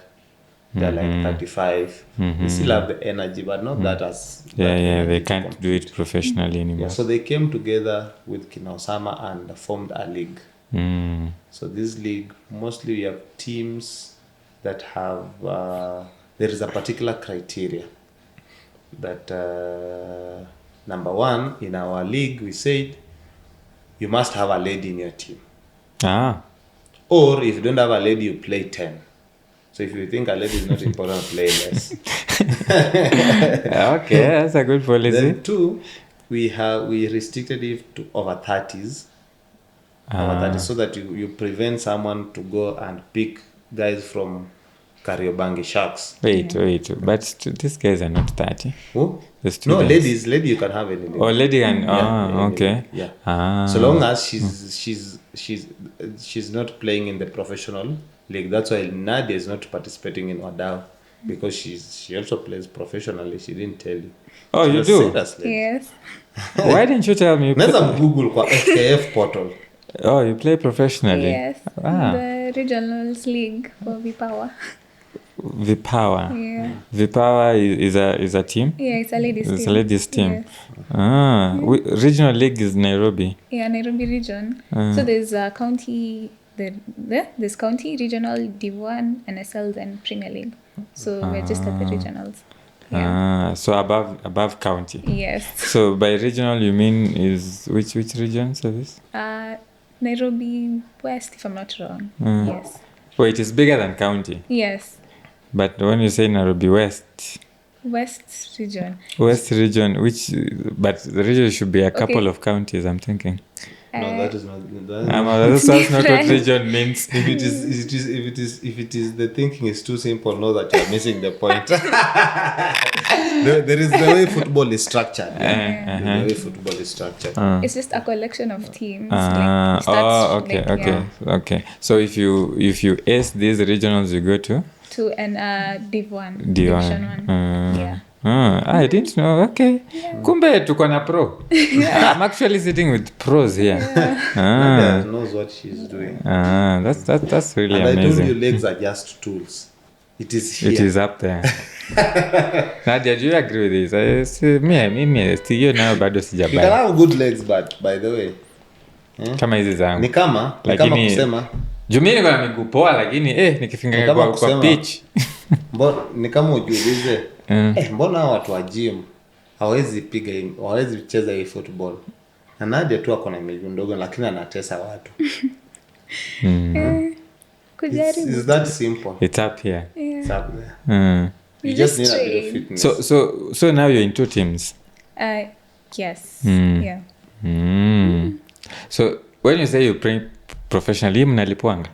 Speaker 2: They're like 35. They still have the energy, but not that as...
Speaker 1: they can't do it professionally anymore.
Speaker 2: Yeah, so they came together with Kinaosama and formed a league. So this league, mostly we have teams that have... there is a particular criteria that... number one, in our league, we said, you must have a lady in your team. Or if you don't have a lady, you play 10. So if you think a lady is not important, play less.
Speaker 1: Okay, that's a good policy.
Speaker 2: Then two, we restricted it to over 30s. Over 30s, so that you prevent someone to go and pick guys from Kariobangi Sharks.
Speaker 1: Wait, but these guys are not 30.
Speaker 2: Who? No, lady you can have any lady.
Speaker 1: Oh, lady and okay.
Speaker 2: Yeah. So long as she's not playing in the professional league. That's why Nadia is not participating in Wadau, because she also plays professionally. She didn't tell you.
Speaker 1: Oh, you do?
Speaker 3: Yes.
Speaker 1: Why didn't you tell me?
Speaker 2: Let's Google kwa FKF portal.
Speaker 1: Oh, you play professionally?
Speaker 3: Yes. The Regionals League for Vipawa.
Speaker 1: Vipawa.
Speaker 3: Yeah.
Speaker 1: Vipawa is a team?
Speaker 3: Yeah, it's a ladies team.
Speaker 1: It's a ladies team.
Speaker 3: Yes.
Speaker 1: Regional league is Nairobi.
Speaker 3: Yeah, Nairobi region. So there's a county, there's county, regional, Div1, NSL, and Premier League. So we're just at the regionals. Yeah.
Speaker 1: So above county.
Speaker 3: Yes.
Speaker 1: So by regional you mean is which region service?
Speaker 3: Nairobi West, if I'm not wrong. Yes.
Speaker 1: Oh, it is bigger than county.
Speaker 3: Yes.
Speaker 1: But when you say Nairobi West
Speaker 3: region,
Speaker 1: but the region should be a couple of counties, I'm thinking.
Speaker 2: No, that is not.
Speaker 1: That's not what region means.
Speaker 2: If it is, the thinking is too simple. Know that you're missing the point. There is the way football is structured. The way football is structured.
Speaker 3: It's just a collection of teams.
Speaker 1: Okay. So if you ace these regionals, you go to
Speaker 3: an Div1.
Speaker 1: Division
Speaker 3: 1. Yeah.
Speaker 1: I didn't know. Okay. Kumbe tuko na pro. I'm actually sitting with pros here.
Speaker 2: Nadia knows what she's doing.
Speaker 1: That's really
Speaker 2: and
Speaker 1: amazing.
Speaker 2: I told you legs are just tools. It is here.
Speaker 1: It is up there. Nadia, do you agree with this? Mimi stiyo nayo bado sijabai.
Speaker 2: You can have good legs, but by the way,
Speaker 1: kama hizi zangu.
Speaker 2: Ni kama kusema
Speaker 1: Jumini kwa miguu poa, lakini nikifinga kwa pitch.
Speaker 2: Ni kama ujiulize, mbona watu wa gym hawezi cheza hii football? Na Nadia tu ako na miguu ndogo lakini anatesa watu. It's that simple.
Speaker 1: It's up here.
Speaker 3: Yeah.
Speaker 2: It's up there. You just need a bit of fitness.
Speaker 1: So now you're in two teams.
Speaker 3: Yes. Yeah.
Speaker 1: So when you say you play professionally, mnalipwanga?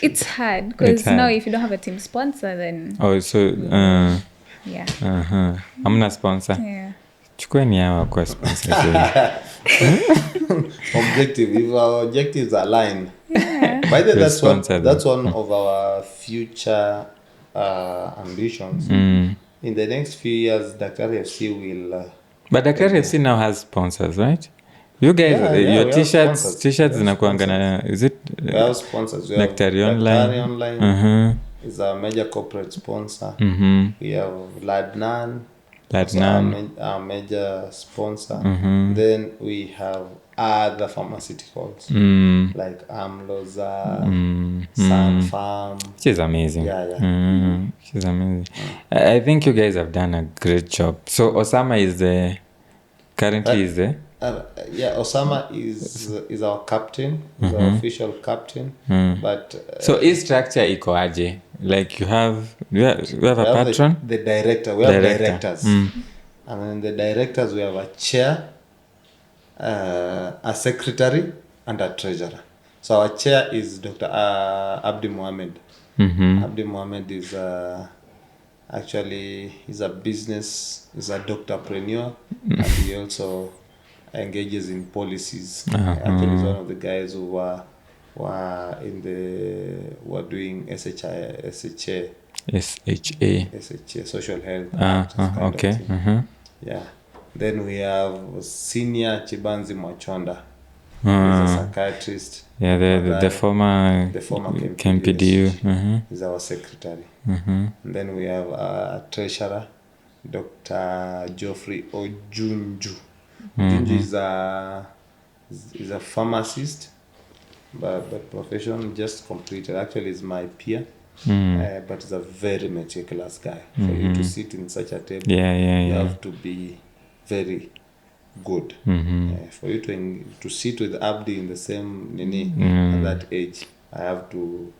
Speaker 3: It's hard because now if you don't have a team sponsor, then
Speaker 1: yeah. Amna sponsor.
Speaker 3: Yeah.
Speaker 1: Chukueni hawa kwa sponsor.
Speaker 2: Objective. If our objectives are aligned. By the way, that's one of our future ambitions. In the next few years, Daktari FC will.
Speaker 1: But Daktari FC now has sponsors, right? You guys, your t-shirts zinakuanga na, is it?
Speaker 2: We have sponsors. We
Speaker 1: Daktari
Speaker 2: have
Speaker 1: Online.
Speaker 2: Daktari Online is a major corporate sponsor. We have Ladnan.
Speaker 1: That's
Speaker 2: our major sponsor. Then we have other pharmaceuticals like Amloza, Sun Farm.
Speaker 1: Which is amazing.
Speaker 2: Yeah.
Speaker 1: Which is amazing. I think you guys have done a great job. So Osama is currently is the
Speaker 2: Osama is our captain, is our official captain. But
Speaker 1: so hii structure iko aje? Like you have a patron?
Speaker 2: The director. We have directors. And then the directors, we have a chair, a secretary, and a treasurer. So our chair is Dr. Abdi Mohammed. Abdi Mohammed is actually he's a doctorpreneur, and he also engages in policies. Actually, he's one of the guys who were doing SHA, social health.
Speaker 1: Okay.
Speaker 2: Yeah. Then we have senior Chibanzi Mwachonda. He's a psychiatrist.
Speaker 1: Yeah, the former KMPDU.
Speaker 2: He's our secretary. And then we have a treasurer, Dr. Geoffrey Ojunju. Ojunju is a pharmacist, but profession, just completed. Actually, is my peer. But he's a very meticulous guy. For you to sit in such a table, you have to be very good. For you to sit with Abdi in the same at that age, I have to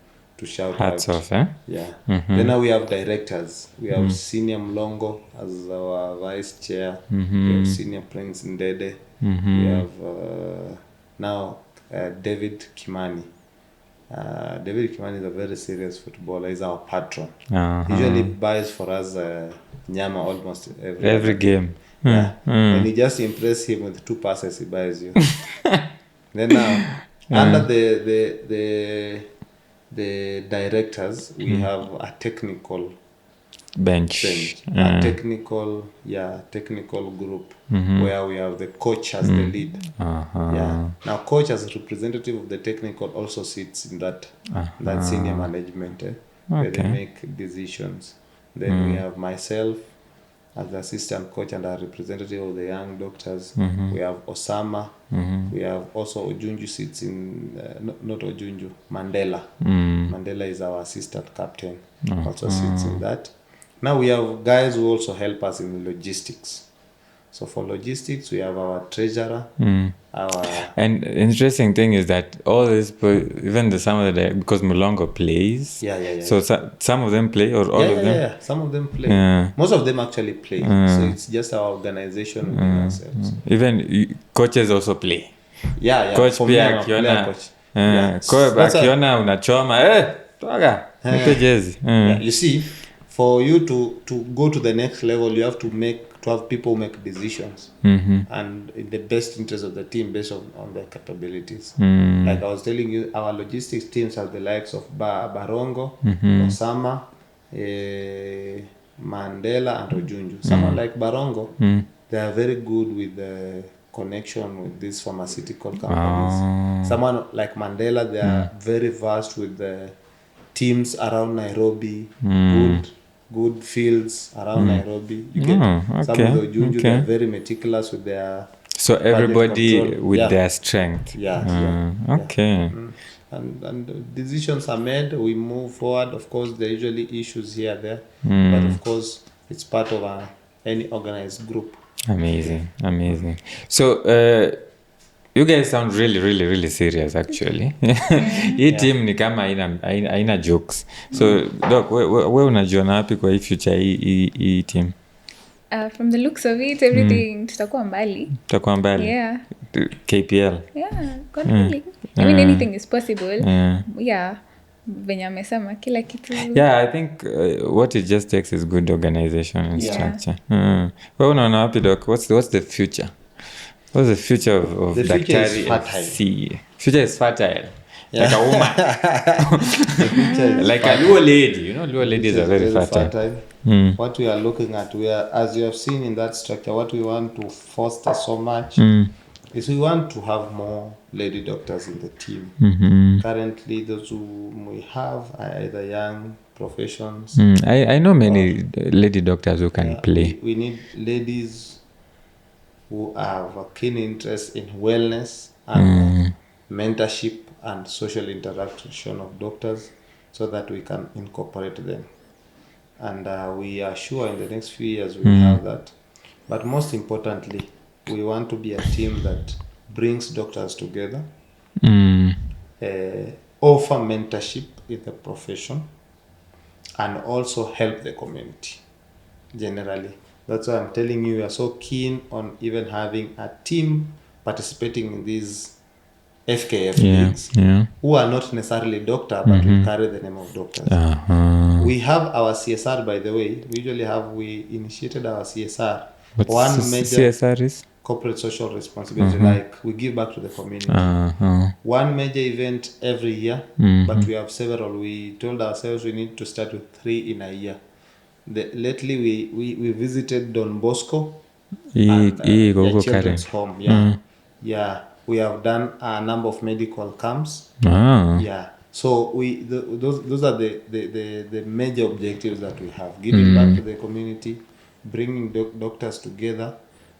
Speaker 2: shout
Speaker 1: hats
Speaker 2: out.
Speaker 1: off, eh?
Speaker 2: Yeah. Then now we have directors. We have Senior Mlongo as our vice chair. We have Senior Prince Ndede. We have now David Kimani. David Kimani is a very serious footballer. He's our patron. He usually buys for us nyama almost every
Speaker 1: game.
Speaker 2: Yeah. When you just impress him with 2 passes, he buys you. Then now, under the directors, we have a technical
Speaker 1: bench.
Speaker 2: A technical group where we have the coach as the lead. Yeah. Now, coach as a representative of the technical also sits in that senior management, where they make decisions. Then we have myself as the assistant coach and a representative of the young doctors. We have Osama. We have also Ojunju sits in, not Ojunju, Mandela. Mandela is our assistant captain, also sits in that. Now we have guys who also help us in logistics. So for logistics, we have our treasurer.
Speaker 1: And interesting thing is that all this, even some of the, because Mulongo plays.
Speaker 2: Yeah.
Speaker 1: So some of them play, or all of them?
Speaker 2: Yeah. Some of them play. Most of them actually play. So it's just our organization within ourselves.
Speaker 1: Even coaches also play.
Speaker 2: Yeah.
Speaker 1: Coach
Speaker 2: For
Speaker 1: pia
Speaker 2: me, I'm a player coach.
Speaker 1: akiona unachoma, toga, nipe jezi.
Speaker 2: You see, for you to go to the next level, you have to have people make decisions, and in the best interest of the team based on their capabilities. Like I was telling you, our logistics teams have the likes of Barongo, Osama, Mandela, and Ojunju. Someone like Barongo, they are very good with the connection with these pharmaceutical companies. Someone like Mandela, they are very vast with the teams around Nairobi, good fields around Nairobi. You get some of the Ojunju, they are very meticulous with their
Speaker 1: so everybody with their strength. Okay.
Speaker 2: And decisions are made, we move forward. Of course, there are usually issues here and there, but of course, it's part of any organized group.
Speaker 1: Amazing. So, you guys sound really serious actually. Hii team ni kama haina jokes. So, Doc, wewe unajiona wapi kwa hii future hii team?
Speaker 3: From the looks of it, everything tutakuwa mbali. Yeah.
Speaker 1: KPL.
Speaker 3: Yeah, God willing. I mean, anything is possible. Yeah. Venye amesema kila kitu.
Speaker 1: Yeah, I think what it just takes is good organization and structure. Wewe unaona wapi, Doc? What's the future? What's the future of
Speaker 2: the
Speaker 1: Daktari FC? Future is fertile. Like a woman. Like a Luo lady. You know, Luo ladies are very fertile.
Speaker 2: What we are looking at, as you have seen in that structure, what we want to foster so much is we want to have more lady doctors in the team. Currently, those who we have are either young professions.
Speaker 1: I know many lady doctors who can play.
Speaker 2: We need ladies who have a keen interest in wellness and mentorship and social interaction of doctors, so that we can incorporate them. And we are sure in the next few years we will have that. But most importantly, we want to be a team that brings doctors together, offer mentorship in the profession, and also help the community generally. That's why I'm telling you, we are so keen on even having a team participating in these FKF leagues, who are not necessarily doctor, but will carry the name of doctors. We have our CSR, by the way. We initiated our CSR.
Speaker 1: What's CSR is?
Speaker 2: Corporate social responsibility, like we give back to the community. One major event every year, but we have several. We told ourselves we need to start with 3 in a year. Lately we visited Don Bosco and their children's home. We have done a number of medical camps. So those are the major objectives that we have: giving back to the community, bringing doctors together,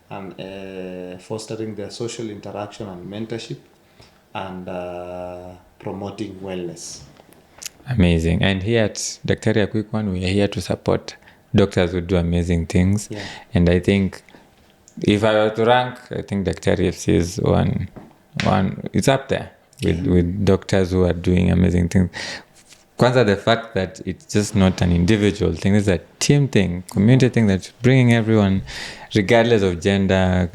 Speaker 2: and fostering their social interaction and mentorship, and promoting wellness.
Speaker 1: Amazing. And here at Daktari, a quick one, we are here to support doctors who do amazing things. And I think if I were to rank, I think Daktari FC is one. It's up there with doctors who are doing amazing things. Kwanza, the fact that it's just not an individual thing, it's a team thing, community thing, that's bringing everyone, regardless of gender,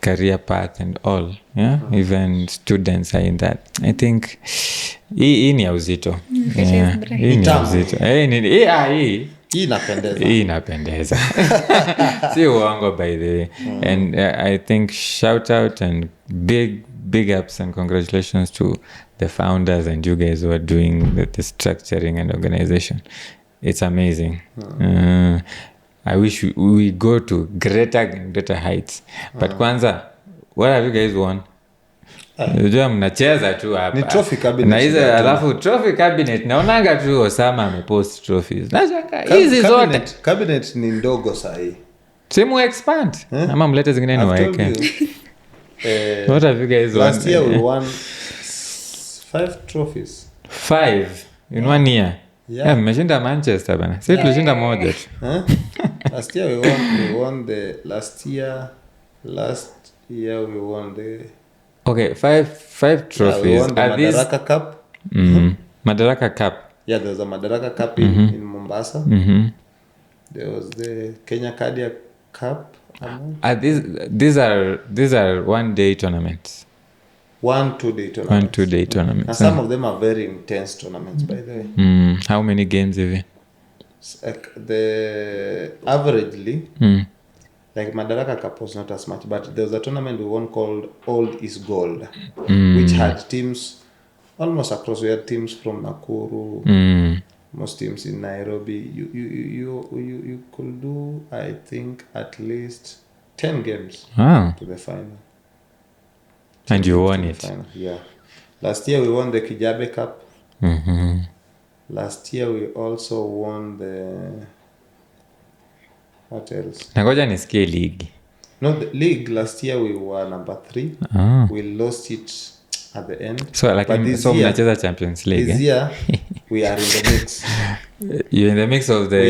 Speaker 1: career path and all. Even students are in that. I think hii ni ya uzito. Hii ni ya uzito. Hii inapendeza. Si uongo, by the way. And I think shout out and big ups and congratulations to the founders and you guys who are doing the structuring and organization. It's amazing. I wish we go to greater heights. But kwanza, what have you guys won? Unajua mnacheza tu hapa.
Speaker 2: Ni trophy cabinet.
Speaker 1: Na hizo alafu trophy cabinet naonanga tu Osama amepost trophies. Nashangaa hizi zote.
Speaker 2: Cabinet ni ndogo sahi.
Speaker 1: Simu expand. Ama mlete zingine ni waeke. What have you guys won?
Speaker 2: Last year we won 5 trophies.
Speaker 1: 5 in 1 year. Mmeshinda Manchester bana. Sisi tulishinda moja tu.
Speaker 2: Last year last year we won the
Speaker 1: Okay, 5 trophies.
Speaker 2: We won the Madaraka Cup.
Speaker 1: Madaraka Cup.
Speaker 2: Yeah, there was a Madaraka Cup in Mombasa. There was the Kenya Cardiac Cup.
Speaker 1: These are 1-day tournaments.
Speaker 2: 1-2-day tournaments.
Speaker 1: 1-2-day tournaments.
Speaker 2: And some of them are very intense tournaments, by the way.
Speaker 1: How many games have you?
Speaker 2: The averagely, like Madaraka Cup was not as much, but there was a tournament we won called Old is Gold, which had teams almost across. We had teams from Nakuru, most teams in Nairobi. You could do, I think, at least 10 games to the final.
Speaker 1: And you won it.
Speaker 2: Final. Yeah. Last year we won the Kijabe Cup. Last year we also won the... What else?
Speaker 1: Nangoja nisikie league.
Speaker 2: No, the league last year we were number 3. We lost it at the end.
Speaker 1: So like mnacheza Champions League.
Speaker 2: This year we are in the mix.
Speaker 1: You're in the mix of the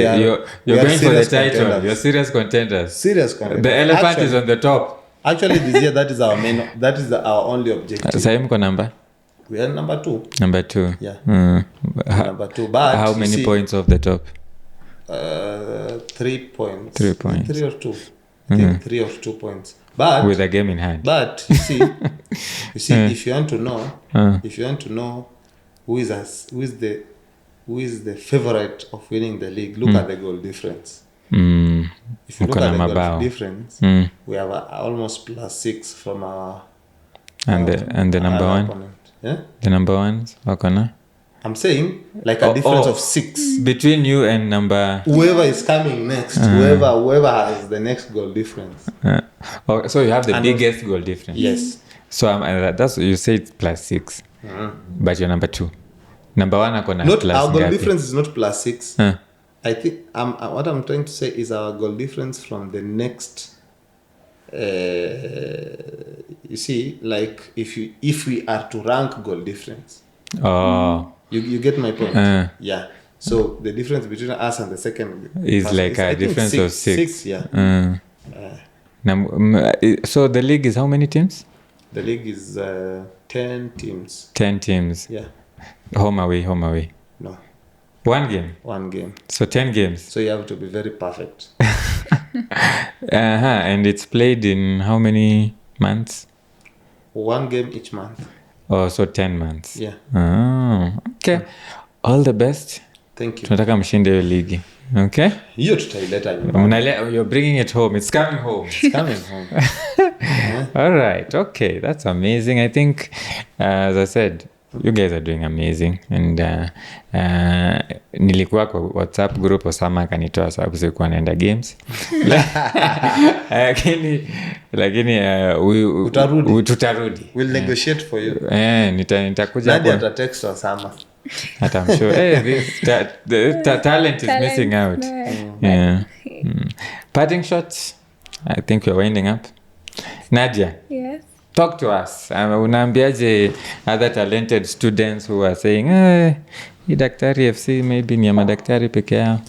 Speaker 1: you're going for the title. Contenders. You're serious contenders.
Speaker 2: The
Speaker 1: elephant is on the top.
Speaker 2: Actually this year that is our only objective.
Speaker 1: Sasa mko number?
Speaker 2: We are number 2.
Speaker 1: Number 2.
Speaker 2: Yeah.
Speaker 1: Number
Speaker 2: 2. But
Speaker 1: how many points off the top?
Speaker 2: 3 points.
Speaker 1: 3 points.
Speaker 2: 3 or 2. I think 3 or 2 points. But
Speaker 1: with a game in hand.
Speaker 2: But you see, if you want to know who is the favorite of winning the league, look at the goal difference. If you look at the goal difference, we have almost +6 from our
Speaker 1: and the number one
Speaker 2: opponent. Yeah?
Speaker 1: The number ones wakona.
Speaker 2: I'm saying like a difference of 6
Speaker 1: between you and number
Speaker 2: whoever is coming next. Whoever has the next goal difference.
Speaker 1: So you have the biggest goal difference.
Speaker 2: Yes.
Speaker 1: So that's you say it's +6, but you're number 2. Number 1 ako na
Speaker 2: Not
Speaker 1: plus
Speaker 2: our goal
Speaker 1: ngapi?
Speaker 2: difference is not +6.
Speaker 1: Huh.
Speaker 2: I think what I'm trying to say is our goal difference from the next. You see, like if we are to rank goal difference,
Speaker 1: Oh,
Speaker 2: you get my point. Yeah. So the difference between us and the second
Speaker 1: is
Speaker 2: person
Speaker 1: like
Speaker 2: I
Speaker 1: a
Speaker 2: think
Speaker 1: difference of 6.
Speaker 2: 6, yeah.
Speaker 1: So the league is how many teams?
Speaker 2: The league is 10 teams.
Speaker 1: 10 teams.
Speaker 2: Yeah.
Speaker 1: Home away.
Speaker 2: No.
Speaker 1: 1 game.
Speaker 2: 1 game.
Speaker 1: So 10 games.
Speaker 2: So you have to be very perfect.
Speaker 1: And it's played in how many months?
Speaker 2: 1 game each month.
Speaker 1: Oh, so 10 months.
Speaker 2: Yeah.
Speaker 1: Oh, okay. All the best.
Speaker 2: Thank you.
Speaker 1: Tunataka mshinde hiyo ligi. Okay?
Speaker 2: Hiyo tutaileta nyumbani.
Speaker 1: You're bringing it home. It's coming home.
Speaker 2: It's coming home.
Speaker 1: All right. Okay. That's amazing. I think, as I said, you guys are doing amazing. And nilikuwa kwa WhatsApp group Osama akanitoa sababu sikuwa naenda games. Lakini tutarudi.
Speaker 2: We'll negotiate for you.
Speaker 1: Nitakuja
Speaker 2: Nadia
Speaker 1: hapo.
Speaker 2: atatext Osama.
Speaker 1: I'm sure. Hey, the talent is missing out. Yeah. Parting shots. I think we're winding up. Nadia,
Speaker 3: Yes.
Speaker 1: talk to us. Unaambiaje other talented students who are saying, hii Daktari FC maybe ni ya madaktari peke yao.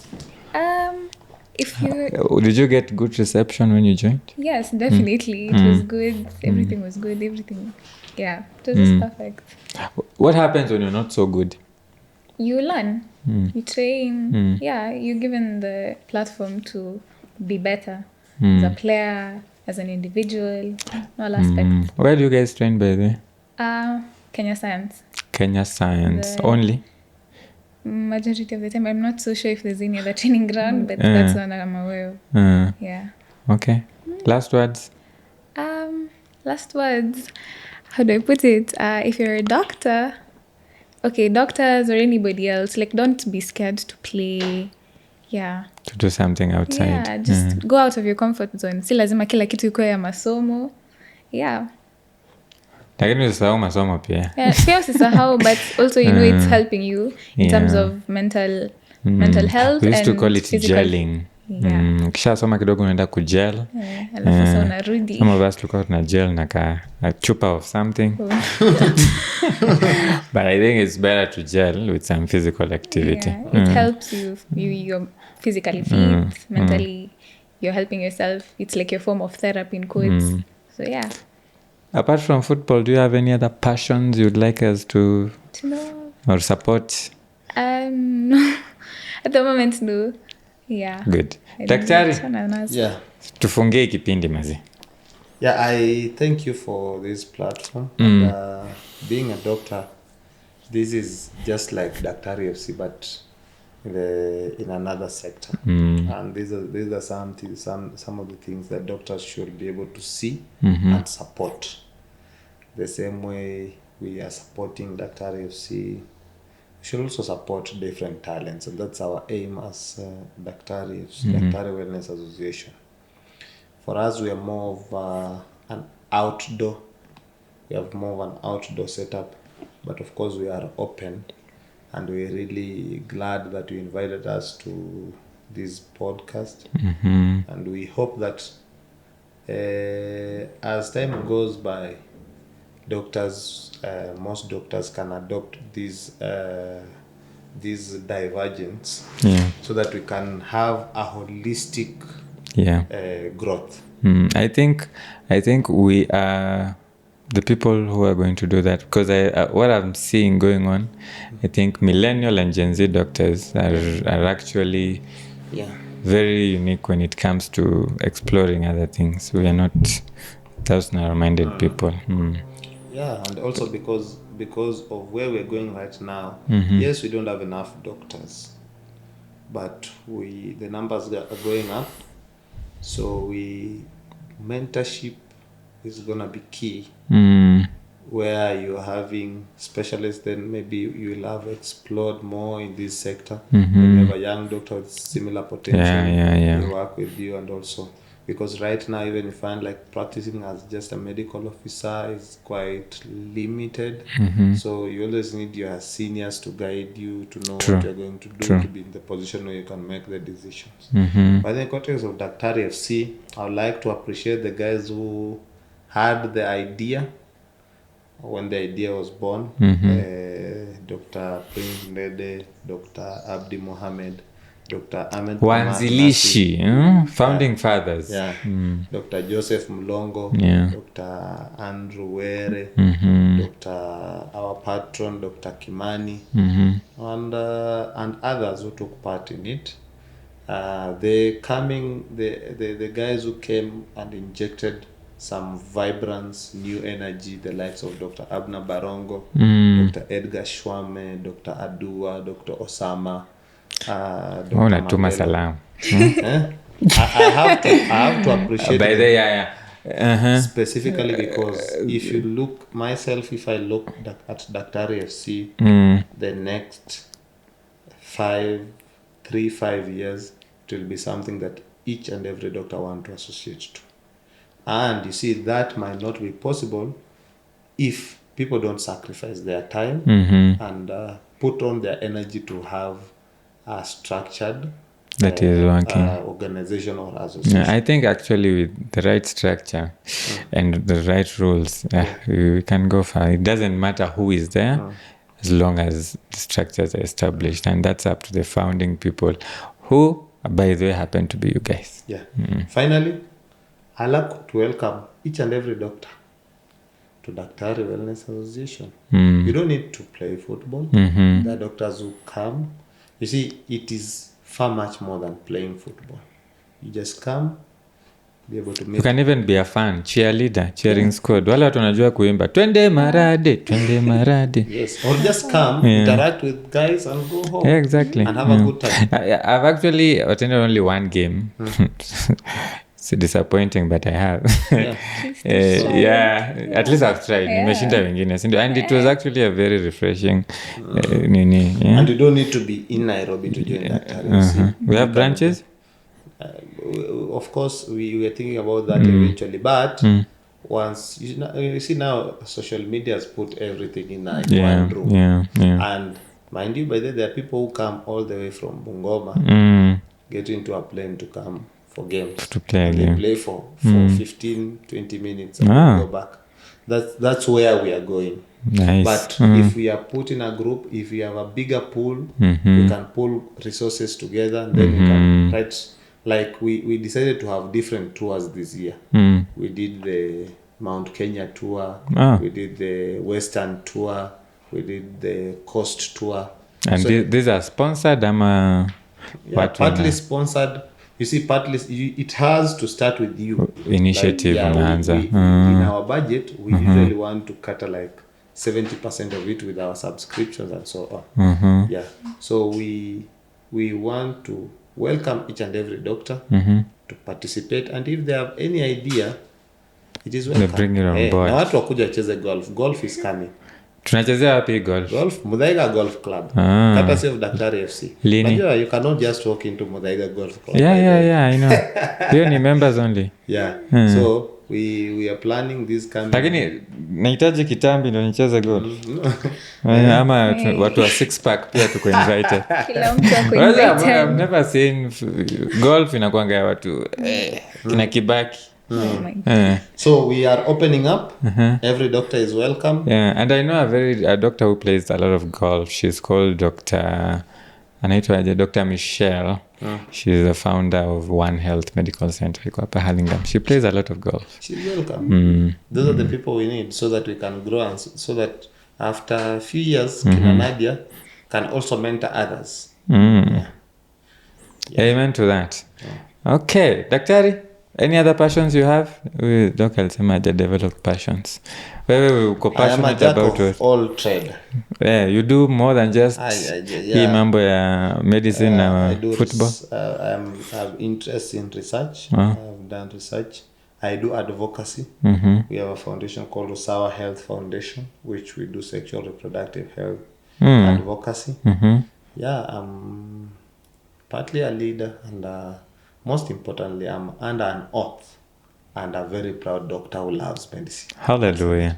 Speaker 3: If you
Speaker 1: Did you get good reception when you joined?
Speaker 3: Yes, definitely. It was good. Everything was good. Everything. Yeah, it was just perfect.
Speaker 1: What happens when you're not so good?
Speaker 3: You learn. You train. Yeah, you're given the platform to be better as a player, as an individual, all aspects.
Speaker 1: Where do you guys train, by the way?
Speaker 3: Kenya Science.
Speaker 1: Kenya Science only?
Speaker 3: Majority of the time. I'm not so sure if there's any other training ground, but that's one I'm aware of. Yeah.
Speaker 1: Okay. Last words?
Speaker 3: Last words. How do I put it? If you're a doctor, doctors or anybody else, like, don't be scared to play. Yeah.
Speaker 1: To do something outside.
Speaker 3: Yeah, just go out of your comfort zone. Si lazima kila kitu ikuwe ya masomo. Yeah.
Speaker 1: Lakini usisahau masomo pia.
Speaker 3: Yeah, pia usisahau, but also you know it's helping you in terms of mental health.
Speaker 1: We used to call it
Speaker 3: physical.
Speaker 1: gelling.
Speaker 3: Yeah.
Speaker 1: Ukishasoma kidogo unaenda kugel.
Speaker 3: Alafu sasa unarudi.
Speaker 1: Some of us tulikuwa tuna gel na a chupa of something. But I think it's better to gel with some physical activity.
Speaker 3: Yeah, it helps you. You're physically fit, mentally you're helping yourself. It's like your form of therapy in quotes. So yeah.
Speaker 1: Apart from football, do you have any other passions you'd like us to
Speaker 3: know
Speaker 1: or support?
Speaker 3: No. At the moment, no. Yeah.
Speaker 1: Good. Daktari,
Speaker 2: Yeah.
Speaker 1: tufungie kipindi mazi.
Speaker 2: Yeah, I thank you for this platform. And, being a doctor, this is just like Daktari FC, but in another sector. And these are some of the things that doctors should be able to see and support. The same way we are supporting Daktari FC, we should also support different talents, and that's our aim as Daktari Wellness Association. For us, we are more of an outdoor. We have more of an outdoor setup, but of course we are open, and we're really glad that you invited us to this podcast. And we hope that as time goes by, most doctors can adopt these divergence, so that we can have a holistic growth.
Speaker 1: I think we are the people who are going to do that, because what I'm seeing going on, I think millennial and Gen Z doctors are actually very unique when it comes to exploring other things. We are not those narrow-minded people.
Speaker 2: Yeah, and also because of where we're going right now, yes, we don't have enough doctors, but the numbers are going up. So mentorship is gonna be key. Where you're having specialists, then maybe you will have explored more in this sector. When you have a young doctor with similar potential, they work with you, and also because right now even you find like practicing as just a medical officer is quite limited. So you always need your seniors to guide you to know
Speaker 1: True.
Speaker 2: what you're going to do
Speaker 1: True.
Speaker 2: to be in the position where you can make the decisions.
Speaker 1: Mm-hmm.
Speaker 2: But in the context of Daktari FC, I would like to appreciate the guys who had the idea when the idea was born. Dr. Prince Ndede, Dr. Abdi Mohammed, Dr. Ahmed
Speaker 1: Wanzilishi, founding fathers.
Speaker 2: yeah, Dr. Joseph Mlongo,
Speaker 1: Yeah.
Speaker 2: Dr. Andrew Were, Dr. our patron, Dr. Kimani, and others who took part in it. The guys who came and injected some vibrance, new energy, the likes of Dr. Abna Barongo, Dr. Edgar Shwame, Dr. Adua, Dr. Osama, Dr.
Speaker 1: Unatuma
Speaker 2: Mandela.
Speaker 1: salamu.
Speaker 2: I have to appreciate
Speaker 1: By
Speaker 2: them
Speaker 1: the yeah.
Speaker 2: specifically because if you look myself, if I look at Daktari FC, the next 5 years, it will be something that each and every doctor want to associate to. And you see, that might not be possible if people don't sacrifice their time and put on their energy to have a structured
Speaker 1: That is working.
Speaker 2: Organization or association.
Speaker 1: Yeah, I think actually with the right structure and the right rules, we can go far. It doesn't matter who is there as long as the structures are established. And that's up to the founding people who, by the way, happen to be you guys.
Speaker 2: Yeah. Finally, I like to welcome each and every doctor to Daktari Wellness Association. You don't need to play football. There are doctors who come. You see, it is far much more than playing football. You just come, be able to make...
Speaker 1: You can even be a fan, cheerleader, cheering squad. Wale watu wanajua kuimba, twende marade, twende marade.
Speaker 2: Yes, or just come, interact with guys and go home.
Speaker 1: Yeah, exactly.
Speaker 2: And have a good time.
Speaker 1: I've actually attended only one game. It's disappointing, but I have. Yeah, at least I've tried. Nimeshinda wengine, sindio? And it was actually a very refreshing nini. Yeah?
Speaker 2: And you don't need to be in Nairobi to join that.
Speaker 1: We have branches?
Speaker 2: Of course, we were thinking about that eventually, but once you see now, social media has put everything in one room.
Speaker 1: Yeah.
Speaker 2: And mind you, by the way, there are people who come all the way from Bungoma, get into a plane to come for games.
Speaker 1: To play a
Speaker 2: They
Speaker 1: game.
Speaker 2: play for 15-20 minutes and go back. That's where we are going.
Speaker 1: Nice.
Speaker 2: But if we are put in a group, if we have a bigger pool, we can pull resources together, and then we can write. Like we decided to have different tours this year. We did the Mount Kenya tour, we did the Western tour, we did the Coast tour.
Speaker 1: And
Speaker 2: So,
Speaker 1: these are sponsored,
Speaker 2: partly sponsored. You see, partly it has to start with you.
Speaker 1: Initiative unaanza.
Speaker 2: In our budget, we usually want to cut like 70% of it with our subscriptions and so on. Yeah. So we want to welcome each and every doctor to participate, and if they have any idea, it is welcome.
Speaker 1: They bring it on board.
Speaker 2: Na watu wakuja wacheze golf. Golf is coming.
Speaker 1: Tunachezea wapi golf?
Speaker 2: Golf, Muthaiga Golf Club. Courtesy of Daktari FC.
Speaker 1: Lini?
Speaker 2: Najua, you cannot just walk into Muthaiga Golf Club.
Speaker 1: Yeah, I know. Hiyo ni members only.
Speaker 2: Yeah. So we are planning this coming.
Speaker 1: Lakini nahitaji kitambi ndo nicheze golf. Ama watu wa six pack pia tuko invited.
Speaker 3: Kila mtu ako
Speaker 1: I've
Speaker 3: invited.
Speaker 1: never seen golf inakuanga ya watu kina Kibaki.
Speaker 3: Oh my God.
Speaker 2: So we are opening up. Every doctor is welcome.
Speaker 1: Yeah, and I know a doctor who plays a lot of golf. She's called Dr. Michelle. She's the founder of One Health Medical Center iko hapa Hurlingham. She plays a lot of golf.
Speaker 2: She's welcome. Those are the people we need so that we can grow and so that after a few years, Kina Nadia can also mentor others.
Speaker 1: Amen to that. Okay, Daktari, any other passions you have? Doc alisema haja develop passions. Wewe uko
Speaker 2: I am a
Speaker 1: passionate
Speaker 2: jack
Speaker 1: about
Speaker 2: of all trade.
Speaker 1: Yeah, you do more than just hii mambo ya medicine na
Speaker 2: I do
Speaker 1: football.
Speaker 2: I have interest in research. I've done research. I do advocacy. We have a foundation called Usawa Health Foundation, which we do sexual reproductive health advocacy. Yeah, I'm partly a leader and most importantly, I'm under an oath and a very proud doctor who loves medicine.
Speaker 1: Hallelujah.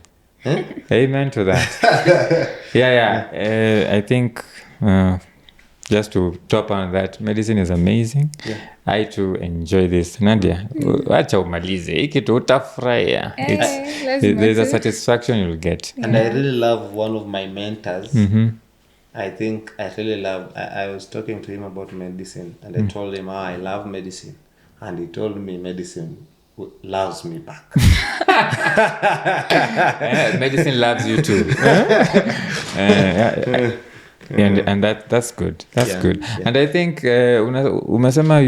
Speaker 1: Amen to that. I think just to top on that, medicine is amazing.
Speaker 2: Yeah.
Speaker 1: I too enjoy this. Nadia, wacha umalize. Hii kitu utafurahia. There's a satisfaction you'll get.
Speaker 2: And I really love one of my mentors. I think I really love, I was talking to him about medicine, and I told him, I love medicine. And he told me medicine loves me back.
Speaker 1: Medicine loves you too. And that's good. That's good. Yeah. And I think umesema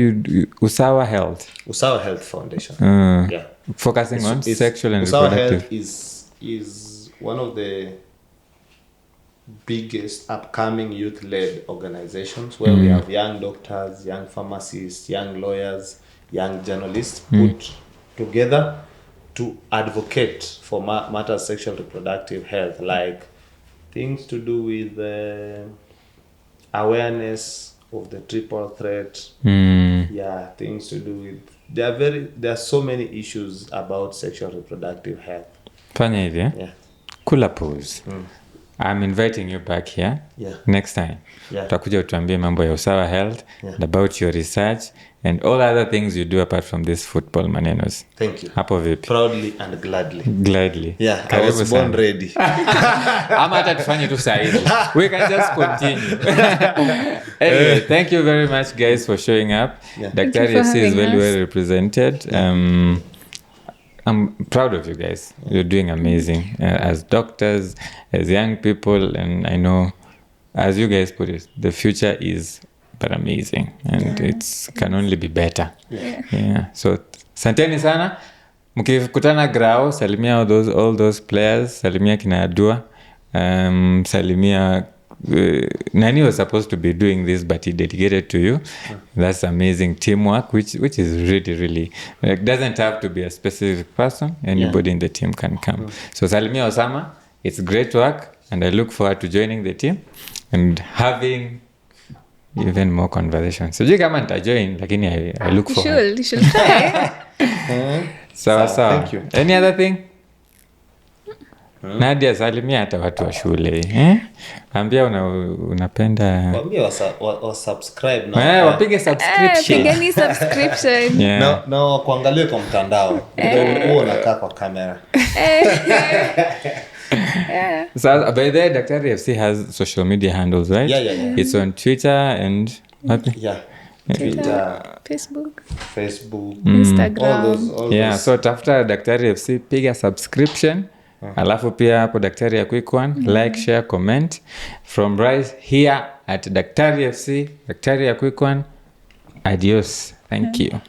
Speaker 1: Usawa Health.
Speaker 2: Usawa Health Foundation. Yeah.
Speaker 1: Focusing on sexual and
Speaker 2: Usawa
Speaker 1: reproductive.
Speaker 2: Health is one of the biggest upcoming youth-led organizations where we have young doctors, young pharmacists, young lawyers, young journalists put together to advocate for matters of sexual reproductive health, like things to do with awareness of the triple threat. Yeah, things to do with there are so many issues about sexual reproductive health.
Speaker 1: Fanya hivi,
Speaker 2: Yeah.
Speaker 1: Kula pause. I'm inviting you back here next time.
Speaker 2: Yeah.
Speaker 1: Utakuja utuambie mambo ya Usawa Health and about your research and all other things you do apart from this football manenos.
Speaker 2: Thank you.
Speaker 1: Hapo vipi?
Speaker 2: Proudly and gladly.
Speaker 1: Gladly.
Speaker 2: Yeah, I
Speaker 1: Karibu
Speaker 2: was born
Speaker 1: sana.
Speaker 2: ready.
Speaker 1: Ama hata tufanye tu saa hizi. We can just continue. Anyway, thank you very much guys for showing up.
Speaker 3: Thank
Speaker 1: Daktari
Speaker 3: you for
Speaker 1: FC is
Speaker 3: having
Speaker 1: very
Speaker 3: us.
Speaker 1: well represented. I'm proud of you guys. You're doing amazing as doctors, as young people, and I know, as you guys put it, the future is but amazing, and it's can only be better. Yeah. So, santeni sana. Mkikutana grao, salimia all those players, salimia kina Adua, salimia. Nani was supposed to be doing this, but he dedicated to you. That's amazing teamwork, which is really doesn't have to be a specific person. Anybody in the team can come. So salimia Osama, it's great work, and I look forward to joining the team and having even more conversations. So kama nitajoin, lakini I look forward.
Speaker 3: You should try.
Speaker 1: Sawa.
Speaker 2: Thank you.
Speaker 1: Any other thing? Nadia, salimia hata watu wa shule. Ambia unapenda.
Speaker 2: Wambia wa subscribe na
Speaker 1: wapige subscription.
Speaker 3: Pigeni subscription.
Speaker 1: Yeah.
Speaker 2: na kuangalia kwa mtandao. Wewe unakaa kwa kamera.
Speaker 3: Yeah.
Speaker 1: So by the way, Daktari FC has social media handles, right?
Speaker 2: Yeah.
Speaker 1: It's on Twitter and what?
Speaker 2: Yeah. Twitter,
Speaker 3: Facebook,
Speaker 2: all
Speaker 3: Instagram.
Speaker 2: those.
Speaker 1: Yeah, so tafuta Daktari FC, piga subscription. Alafu pia hapo Daktari ya Quick One, like, share, comment. From right here at Daktari FC, Daktari ya Quick One. Adios. Thank you.